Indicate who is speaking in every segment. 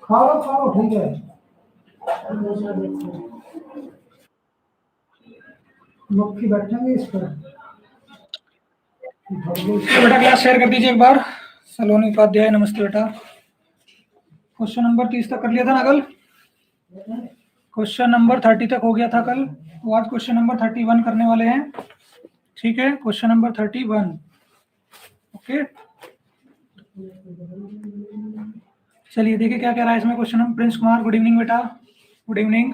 Speaker 1: खाओ ठीक है। मक्खी बैठेंगे इस पर।
Speaker 2: बेटा क्लास शेयर कर दीजिए एक बार। सलोनी उपाध्याय नमस्ते बेटा। क्वेश्चन नंबर 30 तक कर लिया था ना कल? क्वेश्चन नंबर 30 तक हो गया था कल, तो आज क्वेश्चन नंबर 31 करने वाले हैं। ठीक है, क्वेश्चन नंबर 31। ओके, चलिए देखिए क्या कह रहा है इसमें question number. Prince Kumar good evening बेटा, गुड इवनिंग।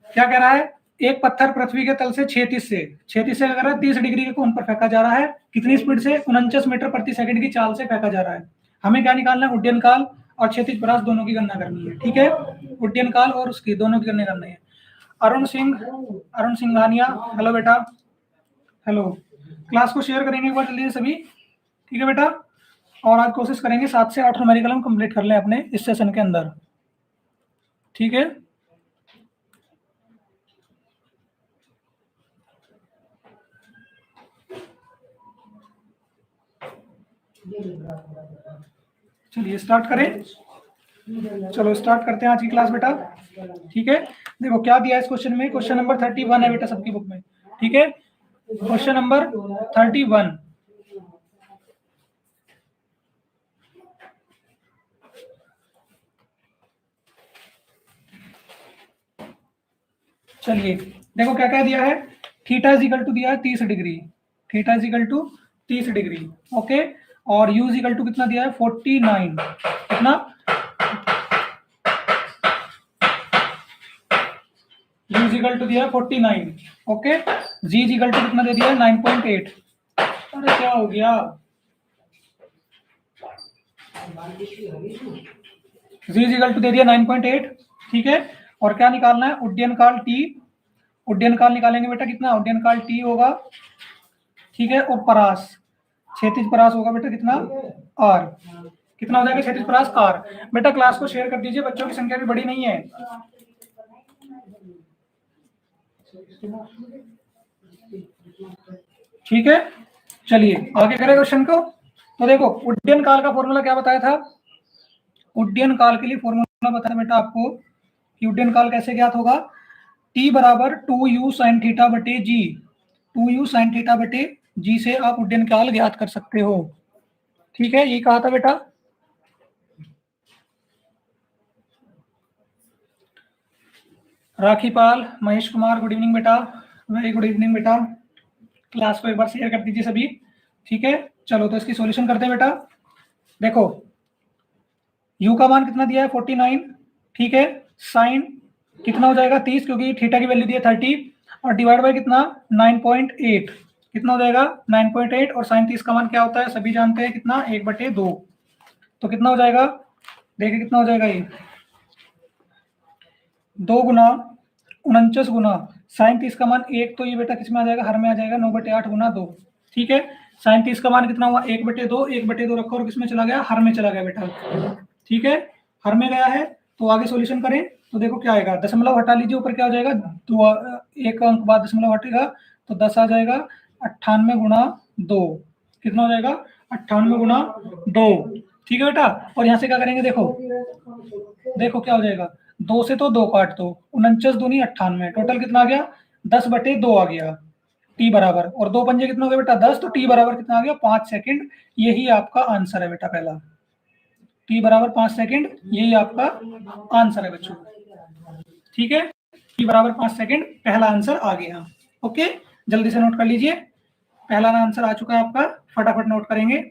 Speaker 2: क्या कह रहा है? एक पत्थर पृथ्वी के तल से 36 से क्या कर रहा है? 30 डिग्री के कोण पर फेंका जा रहा है। कितनी स्पीड से? 49 मीटर प्रति सेकंड की चाल से फेंका जा रहा है। हमें क्या निकालना है? उड्डयन काल और क्षैतिज परास दोनों की गणना करनी है। ठीक है, उड्डयन काल और उसकी दोनों की गणना करनी है। अरुण सिंघानिया, हेलो बेटा, हेलो। क्लास को शेयर करेंगे एक बार जल्दी से सभी। ठीक है बेटा, और आज कोशिश करेंगे 7 से 8 न्यूमेरिकल हम कंप्लीट कर लें अपने इस सेशन के अंदर। ठीक है, चलिए स्टार्ट करें। चलो स्टार्ट करते हैं आज की क्लास बेटा। ठीक है, देखो क्या दिया है इस क्वेश्चन में। क्वेश्चन नंबर 31 है बेटा सबकी बुक में। ठीक है, क्वेश्चन नंबर 31। चलिए देखो क्या क्या दिया है। थीटा इज इक्वल टू दिया है 30 degree. Theta is equal to 30 degree. Okay, और यू इज इक्वल टू कितना दिया है? 49। कितना? यू इज इक्वल टू दिया है 49। Okay, g is equal to कितना दे दिया है? 9.8। अरे क्या हो गया? जी इज इक्वल टू दे दिया 9.8। ठीक है, और क्या निकालना है? उड्डयन काल टी। उड्डयन काल निकालेंगे बेटा कितना? उड्डयन काल टी होगा। ठीक है, और परास, क्षैतिज परास होगा बेटा कितना? आर। कितना हो जाएगा क्षैतिज परास? आर। बेटा क्लास को शेयर कर दीजिए, बच्चों की संख्या भी बड़ी नहीं है। ठीक है, चलिए आगे करें क्वेश्चन को। तो देखो उड्डयन काल का फॉर्मूला क्या बताया था? उड्डयन काल के लिए फॉर्मूला बताया बेटा आपको कि उड्डयन काल कैसे ज्ञात होगा। टी बराबर 2u sin थीटा बटे जी। 2u sin थीटा बटे जी से आप उड्डयन काल ज्ञात कर सकते हो। ठीक है, ये कहा था बेटा। राखी पाल, महेश कुमार गुड इवनिंग बेटा, वेरी गुड इवनिंग बेटा। क्लास को एक बार शेयर कर दीजिए सभी। ठीक है, चलो तो इसकी सॉल्यूशन करते हैं बेटा। देखो u का मान कितना दिया है? 49। ठीक है, साइन कितना हो जाएगा? 30, क्योंकि थीटा की वैल्यू दी है 30, और डिवाइड बाय कितना? 9.8। कितना हो जाएगा? 9.8, और साइन 30 का मान क्या होता है? सभी जानते हैं कितना? 1/2। तो कितना हो जाएगा? देखिए कितना हो जाएगा ये? 2 गुना 49 गुना साइन 30 का मान 1, तो ये बेटा किस में आ जाएगा? हर में आ जाएगा। 9/8 गुना 2। ठीक है, साइन 30 का मान कितना हुआ? 1/2। 1/2 रखो और किस में चला गया? हर में चला गया बेटा। ठीक है, हर में गया है, तो आगे सॉल्यूशन करें तो देखो क्या आएगा। दशमलव हटा लीजिए, ऊपर क्या हो जाएगा? 2, एक अंक बाद दशमलव हटेगा तो 10 आ जाएगा। 98 गुना 2 कितना हो जाएगा? 98 गुना 2। ठीक है बेटा, और यहाँ से क्या करेंगे? देखो क्या हो जाएगा? 2 से तो 2 काट दो, 49 दूनी 98, टोटल कितना आ गया? 10/2 आ गया। टी बराबर, और 2 पंजे कितना हो गया बेटा? 10, तो टी बराबर कितना आ गया? 5 सेकंड। यही आपका आंसर है बेटा पहला। टी बराबर 5 सेकंड, यही आपका आंसर है बच्चों। ठीक है, टी बराबर 5 सेकंड, पहला आंसर आ गया। ओके, जल्दी से नोट कर लीजिए, पहला आंसर आ चुका है आपका। फटाफट नोट करेंगे।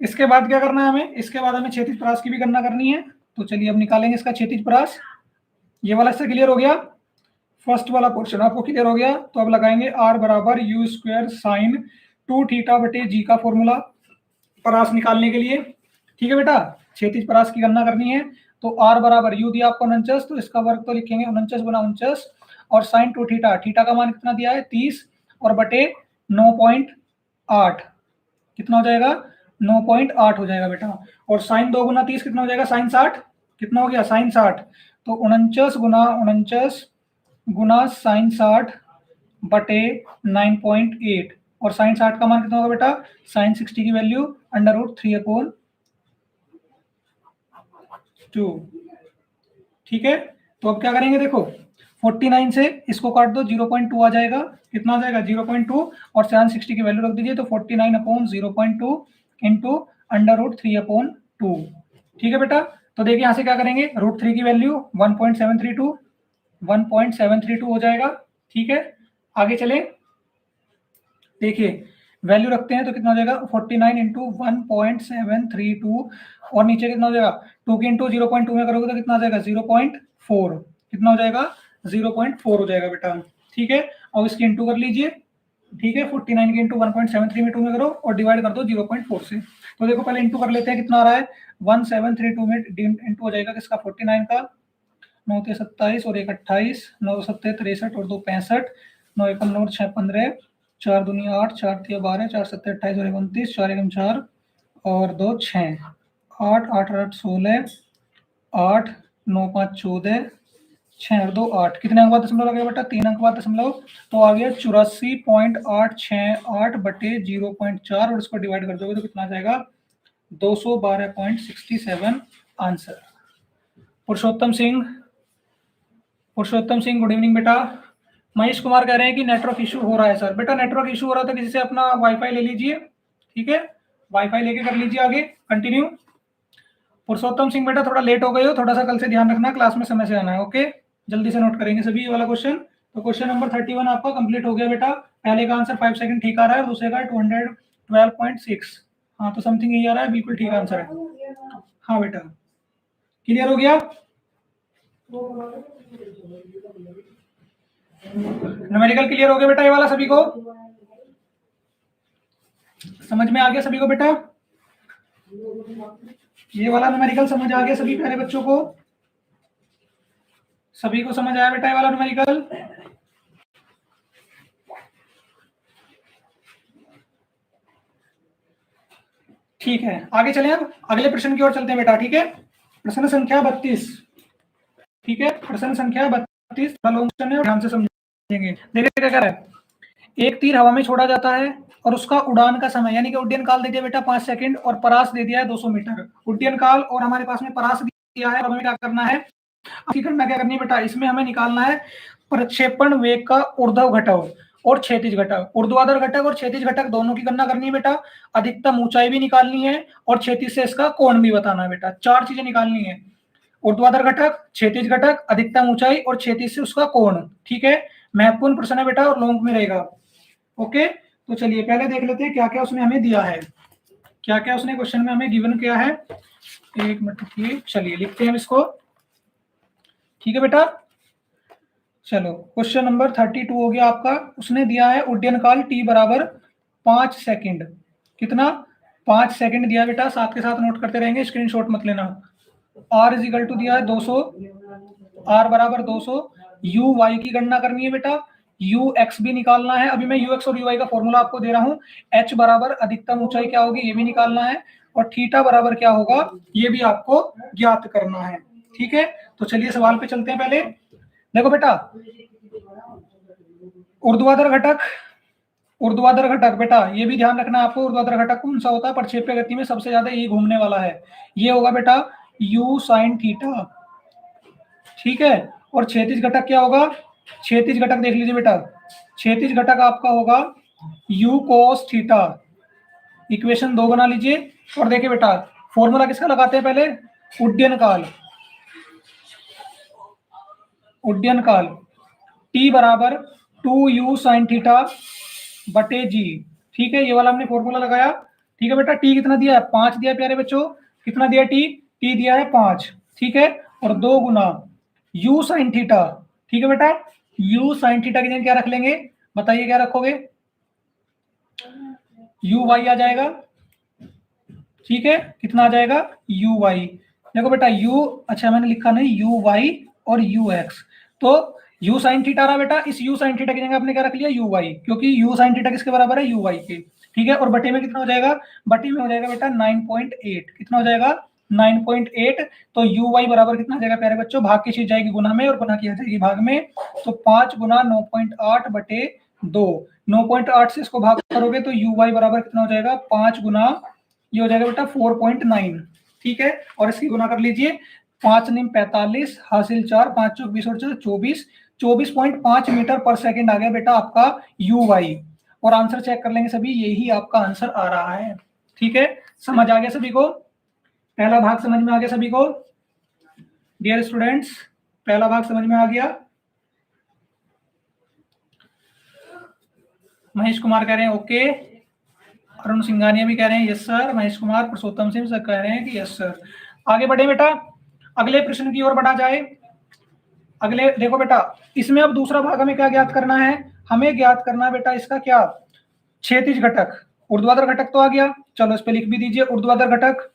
Speaker 2: इसके बाद क्या करना है हमें? इसके बाद हमें क्षैतिज परास की भी गणना करनी है। तो चलिए अब निकालेंगे इसका क्षैतिज परास। ये वाला इससे क्लियर हो गया, फर्स्ट वाला क्वेश्चन आपको क्लियर हो गया। तो अब लगाएंगे r बराबर u स्क्वायर साइन 2 थीटा बटे जी का फॉर्मूला परास निकालने के लिए। ठीक है बेटा, क्षैतिज परास की गणना करनी है। तो r बराबर u दिया आपको 49, तो इसका वर्ग तो लिखेंगे 49 गुना 49, और साइन 2 थीटा, थीटा का मान कितना दिया है 30 और बटे 9.8 कितना हो जाएगा 9.8 हो जाएगा बेटा। और साइन 2 गुना 30 कितना हो जाएगा साइन 60 कितना हो गया साइन 60, तो 49 गुना साइन 60 बटे 9.8 और साइन 60 का मान कितना होगा बेटा साइन 60 की वैल्यू √3/2। ठीक है, तो अब क्या करेंगे देखो 49 से इसको काट दो 0.2 आ जाएगा, कितना आ जाएगा 0.2 और साइन 60 की वैल्यू रख दीजिए तो 49/0.2 इंटू √3/2। ठीक है बेटा, तो देखिए यहाँ से क्या करेंगे √3 की वैल्यू 1.732 हो जाएगा। ठीक है, आगे चले देखिए वैल्यू रखते हैं तो कितना हो जाएगा 49 इंटू 1.732 और नीचे कितना हो जाएगा 2 की इंटू 0.2 में करोगे तो कितना आ जाएगा 0.4, कितना हो जाएगा 0.4 हो जाएगा बेटा। ठीक है, और इसकी इंटू कर लीजिए। ठीक है, 49 के इंटू 1.732 में 2 में करो और डिवाइड कर दो 0.4 से। तो देखो पहले इंटू कर लेते हैं कितना आ रहा है 1732 में इंटू हो जाएगा किसका 49 का, 9 × 27 और 1 28, 9 × 7 63 और 2 65, 9 × 9 6 15, 4 दूनी 8, 4 × 12, 4 7 28 और 29, 4 × 4 और 2 6, 8 8 8 16, 8 9 5 14, 6 और 2 8, कितने अंक बाद दशमलव लगे बेटा 3 अंक बाद दशमलव, तो आ गया 84.868 बटे 0.4 और इसको डिवाइड कर दोगे तो कितना आ जाएगा 212.67 आंसर। पुरुषोत्तम सिंह गुड इवनिंग बेटा। महेश कुमार कह रहे हैं कि नेटवर्क इशू हो रहा है सर। बेटा नेटवर्क इशू हो रहा है तो किसी से अपना वाईफाई ले लीजिए। ठीक है, वाईफाई लेके कर लीजिए आगे कंटिन्यू। पुरुषोत्तम सिंह बेटा थोड़ा लेट हो गए हो, थोड़ा सा कल से ध्यान रखना, क्लास में समय से आना है। ओके, जल्दी से नोट करेंगे सभी ये वाला क्वेश्चन। तो क्वेश्चन नंबर 31 आपका कंप्लीट हो गया बेटा। पहले का आंसर 5 सेकंड ठीक आ रहा है, दूसरे का 212.6। हाँ तो समथिंग यही आ रहा है, बिल्कुल ठीक आंसर है। हाँ बेटा क्लियर हो गया, न्यूमेरिकल क्लियर हो गया बेटा, ये वाला सभी को समझ में आ गया सभी को बेटा, ये वाला न्यूमेरिकल समझ आ गया सभी प्यारे बच्चों को, सभी को समझ आया बेटा ये वाला न्यूमेरिकल। ठीक है, आगे चलें, अब अगले प्रश्न की ओर चलते हैं बेटा। ठीक है, प्रश्न संख्या 32। ठीक है, प्रश्न संख्या 32 ध्यान से समझेंगे। देखिए क्या कह रहा है, एक तीर हवा में छोड़ा जाता है और उसका उड़ान का समय यानी कि उड्डयन काल दे दिया बेटा 5 सेकंड और परास दे दिया है 200 मीटर। उड्डयन काल और हमारे पास में परास दिया है, और हमें क्या करना है, गणना क्या करनी है बेटा, इसमें हमें निकालना है प्रक्षेपण वेग का ऊर्ध्व घटक और क्षैतिज घटक, ऊर्ध्वाधर घटक और क्षैतिज घटक दोनों की गणना करनी है बेटा। अधिकतम ऊंचाई भी निकालनी है और क्षैतिज से इसका कोण भी बताना है बेटा। 4 चीजें निकालनी है, ऊर्ध्वाधर घटक, क्षैतिज घटक, अधिकतम ऊंचाई और क्षैतिज से उसका कोण। ठीक है, महत्वपूर्ण प्रश्न है बेटा और लॉन्ग में रहेगा। ओके, तो चलिए पहले देख लेते हैं क्या क्या उसने हमें दिया है, क्या क्या उसने क्वेश्चन में हमें गिवन किया है। एक मिनट रुकिए, चलिए लिखते हैं इसको। ठीक है बेटा, चलो क्वेश्चन नंबर 32 हो गया आपका। उसने दिया है उड्डयन काल t बराबर 5 सेकंड, कितना 5 सेकंड दिया बेटा, साथ के साथ नोट करते रहेंगे, स्क्रीनशॉट मत लेना। r इज इक्वल टू दिया है 200, r बराबर 200, u y की गणना करनी है बेटा, u x भी निकालना है। अभी मैं u x और u y का फॉर्मूला आपको दे रहा हूं। h बराबर अधिकतम ऊंचाई क्या होगी ये भी निकालना है, और थीटा बराबर क्या होगा ये भी आपको ज्ञात करना है। ठीक है, तो चलिए सवाल पे चलते हैं। पहले देखो बेटा, ऊर्ध्वाधर घटक बेटा ये भी ध्यान रखना आपको, ऊर्ध्वाधर घटक कौन सा होता है, प्रक्षेप्य गति में सबसे ज्यादा ये घूमने वाला है, ये होगा बेटा u sin थीटा। ठीक है, और क्षैतिज घटक क्या होगा, क्षैतिज घटक देख लीजिए बेटा, क्षैतिज घटक आपका होगा u cos थीटा। इक्वेशन 2 बना लीजिए और देखिए बेटा फॉर्मूला किसका लगाते हैं पहले, उड्डयन काल t बराबर 2u sin थीटा बटे g। ठीक है, ये वाला हमने फॉर्मूला लगाया। ठीक है बेटा, t कितना दिया है 5 दिया है प्यारे बच्चों, कितना दिया t दिया है 5। ठीक है, और 2 गुना u sin थीटा। ठीक है बेटा, u sin थीटा की जगह क्या रख लेंगे, बताइए क्या रखोगे, u y आ जाएगा। ठीक है, कितना आ जाएगा u y, देखो बेटा u, अच्छा मैंने लिखा नहीं u y और u x, तो यू साइन थीटा रहा बेटा, इस यू साइन थीटा की जगह आपने क्या रख लिया, यू वाई, क्योंकि यू साइन थीटा किसके बराबर है, यू वाई के। ठीक है, और बटे में कितना हो जाएगा, बटे में हो जाएगा बेटा 9.8, कितना हो जाएगा 9.8। तो यू वाई बराबर कितना हो जाएगा प्यारे बच्चों, भाग की चीज जाएगी गुना में और गुना की जाएगी भाग में, तो 5 गुना 9.8 बटे 2, 9.8 से इसको भाग करोगे तो यू वाई बराबर कितना हो जाएगा, 5 गुना, ये हो जाएगा बेटा 4.9। ठीक है, और इसकी गुना कर लीजिए, 5 निम 45 हासिल 4, 5 चौक 20 और 24, 24.5 मीटर पर सेकंड आ गया बेटा आपका यू वाई। और आंसर चेक कर लेंगे सभी, यही आपका आंसर आ रहा है। ठीक है, समझ आ गया सभी को, पहला भाग समझ में आ गया सभी को डियर स्टूडेंट्स, पहला भाग समझ में आ गया। महेश कुमार कह रहे हैं ओके, अरुण सिंघानिया भी कह रहे हैं यस सर, महेश कुमार, पुरुषोत्तम सिंह सर कह रहे हैं कि यस सर। आगे बढ़े बेटा, अगले प्रश्न की ओर बढ़ा जाए। अगले देखो बेटा, इसमें अब दूसरा भाग हमें क्या ज्ञात करना है, हमें ज्ञात करना है बेटा इसका क्या, क्षैतिज घटक। ऊर्ध्वाधर घटक तो आ गया, चलो इस पे लिख भी दीजिए ऊर्ध्वाधर घटक।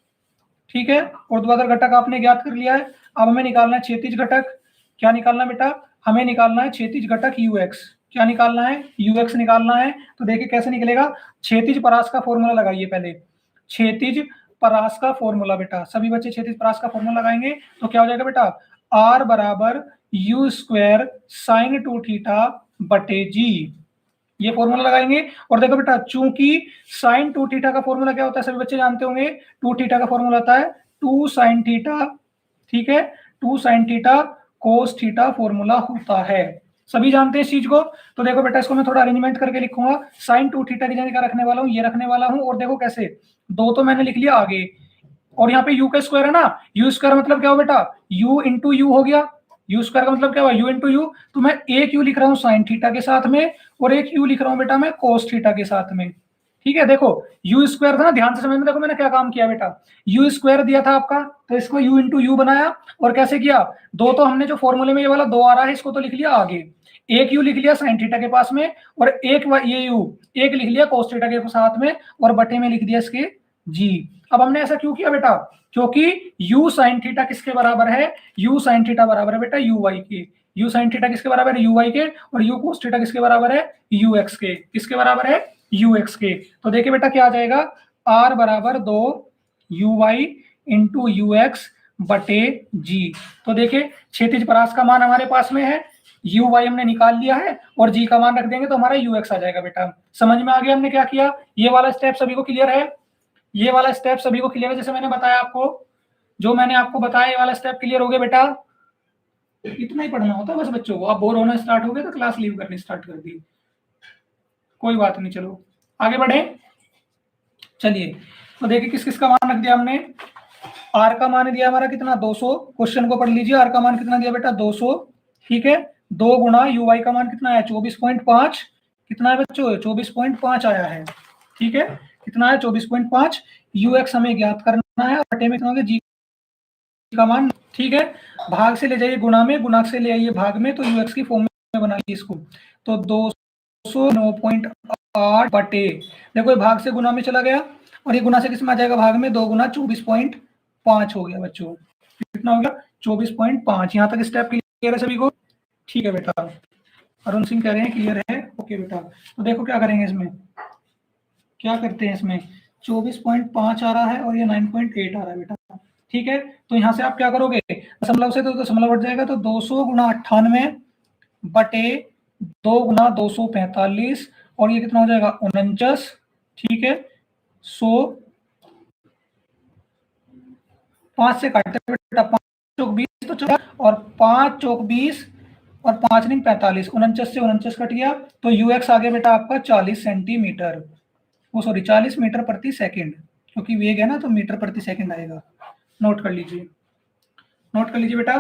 Speaker 2: ठीक है, ऊर्ध्वाधर घटक आपने ज्ञात कर लिया है, अब हमें निकालना है क्षैतिज घटक। क्या निकालना बेटा, हमें निकालना है क्षैतिज घटक यूएक्स। क्या निकालना है, यूएक्स निकालना है। तो देखिए कैसे निकलेगा, क्षैतिज परास का फॉर्मूला लगाइए पहले, क्षैतिज परास का फॉर्मूला बेटा, सभी बच्चे क्षैतिज परास का फॉर्मूला लगाएंगे तो क्या हो जाएगा बेटा, आर बराबर यू स्क्वायर साइन 2 थीटा बटे जी, ये फॉर्मूला लगाएंगे। और देखो बेटा, चूंकि साइन 2 थीटा का फॉर्मूला क्या होता है, सभी बच्चे जानते होंगे, 2 थीटा का फॉर्मूला होता है 2 साइन थीटा। ठीक है, 2 sine theta cos theta formula होता है, सभी जानते हैं इस चीज को। तो देखो बेटा, इसको मैं थोड़ा अरेंजमेंट करके लिखूंगा, साइन 2 थीटा की जगह क्या रखने वाला हूँ, ये रखने वाला हूँ। और देखो कैसे, दो तो मैंने लिख लिया आगे, और यहाँ पे यू का स्क्वायर है ना, यू स्क्वायर मतलब क्या हो बेटा, यू इंटू यू हो गया, यू स्क्वायर का मतलब क्या हुआ, यू इंटू यू। तो मैं एक यू लिख रहा हूँ साइन थीटा के साथ में, और एक यू लिख रहा हूँ बेटा मैं कोस थीटा के साथ में। ठीक है, देखो यू स्क्वायर था ना, ध्यान से समझना, देखो मैंने क्या काम किया बेटा, यू स्क्वायर दिया था आपका, तो इसको यू इंटू यू बनाया, और कैसे किया, दो तो हमने जो फॉर्मूले में ये वाला दो आ रहा है इसको तो लिख लिया आगे, एक यू लिख लिया साइन थीटा के पास में, और एक ये यू एक लिख लिया कोस थीटा के साथ में, और बटे में लिख दिया इसके जी। अब हमने ऐसा क्यों किया बेटा, क्योंकि u साइन थीटा किसके बराबर है, u साइन थीटा बराबर है बेटा u y के, u साइन थीटा किसके बराबर है, u y के, और u कोस थीटा किसके बराबर है, u x के, किसके बराबर है, u x के। तो देखिए बेटा क्या आ जाएगा, r बराबर 2 u y into you x बटे g। तो देखिए क्षैतिज परास का मान हमारे पास में है, u y हमने निकाल लिया है, और g का मान रख देंगे तो हमारा u x आ जाएगा बेटा। समझ में आ गया हमने क्या किया, ये वाला स्टेप सभी को क्लियर है, ये वाला स्टेप सभी को क्लियर है, जैसे मैंने बताया आपको, जो मैंने आपको बताया ये वाला स्टेप क्लियर हो गया बेटा। इतना ही पढ़ना होता है बस बच्चों को, आप बोर होना स्टार्ट हो गए तो क्लास लीव करनी स्टार्ट कर दी, कोई बात नहीं, चलो आगे बढ़े। चलिए, तो देखिए किस किस का मान रख दिया हमने, आर का मान दिया हमारा कितना 200, क्वेश्चन को पढ़ लीजिए, आर का मान कितना दिया बेटा 200। ठीक है, 2 गुना यू वाई का मान कितना है 24.5, कितना है बच्चों 24.5 आया है। ठीक है, कितना है 24.5, यू एक्स हमें ज्ञात करना है, बटे में कितना होगा जी का मान। ठीक है, भाग से ले जाइए गुणा में, गुणा से ले आइए भाग में, तो यू एक्स की फॉर्म में बनाइए इसको, तो 209.8 बटे, देखो ये भाग से गुणा में चला गया, और ये गुणा से किस में आ जाएगा भाग में, 2 गुना 24.5 हो गया बच्चों, कितना हो गया 24.5। यहाँ तक स्टेप क्लियर है सभी को, ठीक है बेटा, अरुण सिंह कह रहे हैं क्लियर है, ओके बेटा। तो देखो क्या करेंगे इसमें, क्या करते हैं इसमें, 24.5 आ रहा है और ये 9.8 आ रहा है बेटा। ठीक है, तो यहाँ से आप क्या करोगे, दशमलव से तो दशमलव बढ़ जाएगा, तो 200 गुना 98 बटे 2 गुना 245, और ये कितना हो जाएगा 49। ठीक है, 100, 5 से काटते बेटा, 5 चौक 20 तो चला, और 5 चौक 20 और 5 नहीं 45, 49 से 49 कट गया, तो यूएक्स आ गया बेटा आपका 40 सेंटीमीटर, वो सॉरी 40 मीटर प्रति सेकंड, क्योंकि वेग है ना तो मीटर प्रति सेकंड आएगा, नोट कर लीजिए, नोट कर लीजिए बेटा।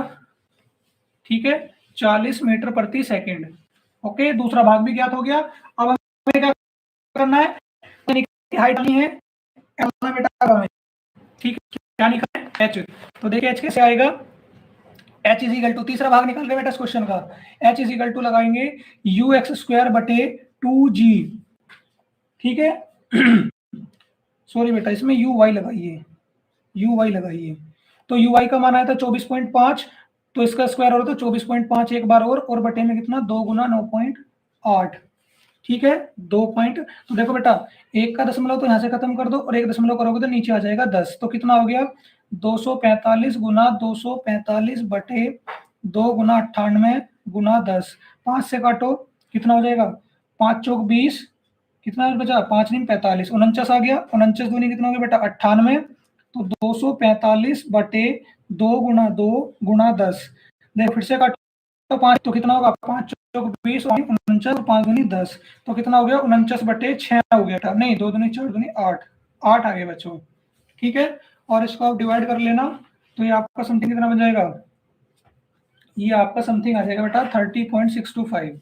Speaker 2: ठीक है, 40 मीटर प्रति सेकंड। ओके, दूसरा भाग भी ज्ञात हो गया। अब हमें क्या करना है, हाइट डालनी है बेटा, ठीक है, क्या निकालना है एच, तो देखिए एच कैसे आएगा, एच इज इक्वल टू, तीसरा भाग निकाल रहे बेटा इस क्वेश्चन का, एच इज इक्वल टू लगाएंगे यू एक्स स्क्वायर बटे 2g। ठीक है, सॉरी बेटा इसमें यू वाई लगाइए, यू वाई लगाइए, तो यू वाई का मान आया था 24.5, तो इसका स्क्वायर हो रहा था 24.5 एक बार और बटे में कितना 2 गुना 9.8। ठीक है 2 पॉइंट। तो देखो बेटा एक का दशमलव तो यहाँ से खत्म कर दो और एक दशमलव करोगे तो नीचे आ जाएगा 10। तो कितना हो गया 245 गुना 245 बटे 2 गुना 98 गुना 10। 5 से काटो कितना हो जाएगा 5 चौक 20, कितना बचा 5 नहीं 45, 49 आ गया। 49 दूनी कितना हो गया बेटा 98। तो 245 बटे 2 गुना 2 गुना 10। देख फिर से काटो तो 5 तो कितना होगा 5 चौक 20 और 49 और 5 दूनी 10। तो कितना हो गया 49 बटे 6 हो गया। नहीं 2 दूनी 4 दूनी 8, 8 आ गए बच्चों। ठीक है और इसको आप डिवाइड कर लेना तो ये आपका समथिंग कितना बन जाएगा, ये आपका समथिंग आ जाएगा बेटा 30.625।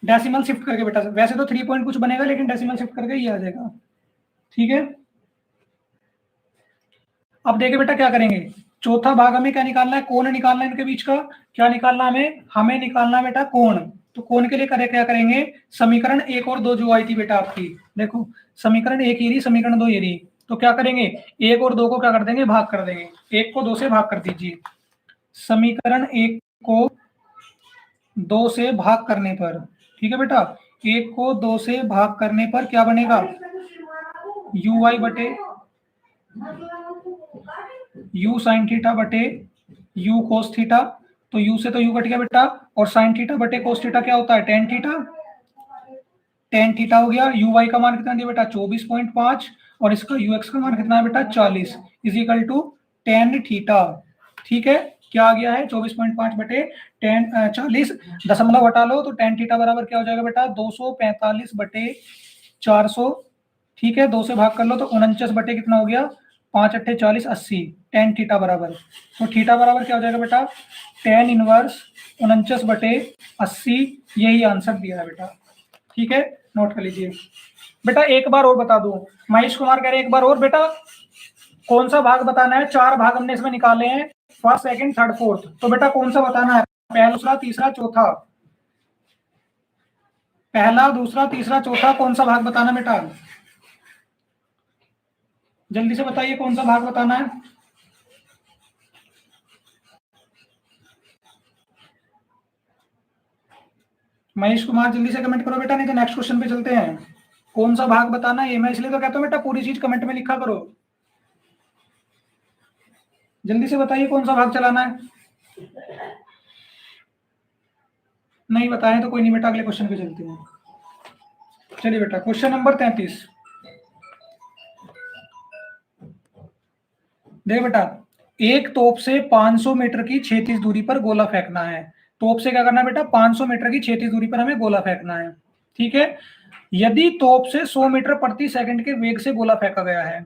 Speaker 2: डेसिमल शिफ्ट करके बेटा, वैसे तो 3 पॉइंट कुछ बनेगा लेकिन डेसिमल शिफ्ट करके ये आ जाएगा। ठीक है अब देखिए बेटा क्या करेंगे, चौथा भाग हमें क्या निकालना है, कोण निकालना है इनके बीच का। क्या निकालना हमें निकालना है बेटा कोण। तो कोण के लिए क्या करेंगे, समीकरण 1 और 2 जो आई थी बेटा आपकी, देखो समीकरण 1 ये रही, समीकरण 2 ये रही। तो क्या करेंगे 1 और 2 को क्या कर देंगे भाग कर देंगे, 1 को 2 से भाग कर दीजिए। समीकरण 1 को 2 से भाग करने पर, ठीक है बेटा 1 को 2 से भाग करने पर क्या बनेगा यू वाई बटे यू साइन थीटा बटे यू कोस थीटा। तो यू से तो यू कट गया बेटा और साइन थीटा बटे कोस थीटा क्या होता है टेन थीटा। टेन थीटा हो गया। यू वाई का मान कितना दिया बेटा 24.5 और इसका यू एक्स का मान कितना है बेटा 40 is equal to ten theta. ठीक है क्या आ गया है 24.5 बटे 40, दशमलव हटा लो तो टेन थीटा बराबर क्या हो जाएगा बेटा 245 बटे 400। ठीक है 2 से भाग कर लो तो 49 बटे कितना हो गया 5 अट्ठे 40 80 टेन थीटा बराबर। तो थीटा बराबर क्या हो जाएगा बेटा टेन इनवर्स 49 बटे 80, यही आंसर दिया है बेटा। ठीक है नोट कर लीजिए बेटा। एक बार और बता दो, महेश कुमार कह रहे हैं एक बार और बेटा कौन सा भाग बताना है। 4 भाग हमने इसमें निकाले हैं, फर्स्ट सेकंड थर्ड फोर्थ। तो बेटा कौन सा बताना है, पहला दूसरा तीसरा चौथा, पहला दूसरा तीसरा चौथा कौन सा भाग बताना बेटा, जल्दी से बताइए कौन सा भाग बताना है। महेश कुमार जल्दी से कमेंट करो बेटा नहीं तो नेक्स्ट क्वेश्चन पे चलते हैं। कौन सा भाग बताना है, ये मैं इसलिए तो कहता हूँ बेटा पूरी चीज कमेंट में लिखा करो। जल्दी से बताइए कौन सा भाग चलाना है। नहीं बताएं तो कोई नहीं बेटा, अगले क्वेश्चन पे चलते हैं। चलिए बेटा क्वेश्चन नंबर 33 देख बेटा, एक तोप से 500 मीटर की क्षैतिज दूरी पर गोला फेंकना है। तोप से क्या करना है बेटा 500 मीटर की क्षैतिज दूरी पर हमें गोला फेंकना है। ठीक है यदि तोप से 100 मीटर प्रति सेकंड के वेग से गोला फेंका गया है,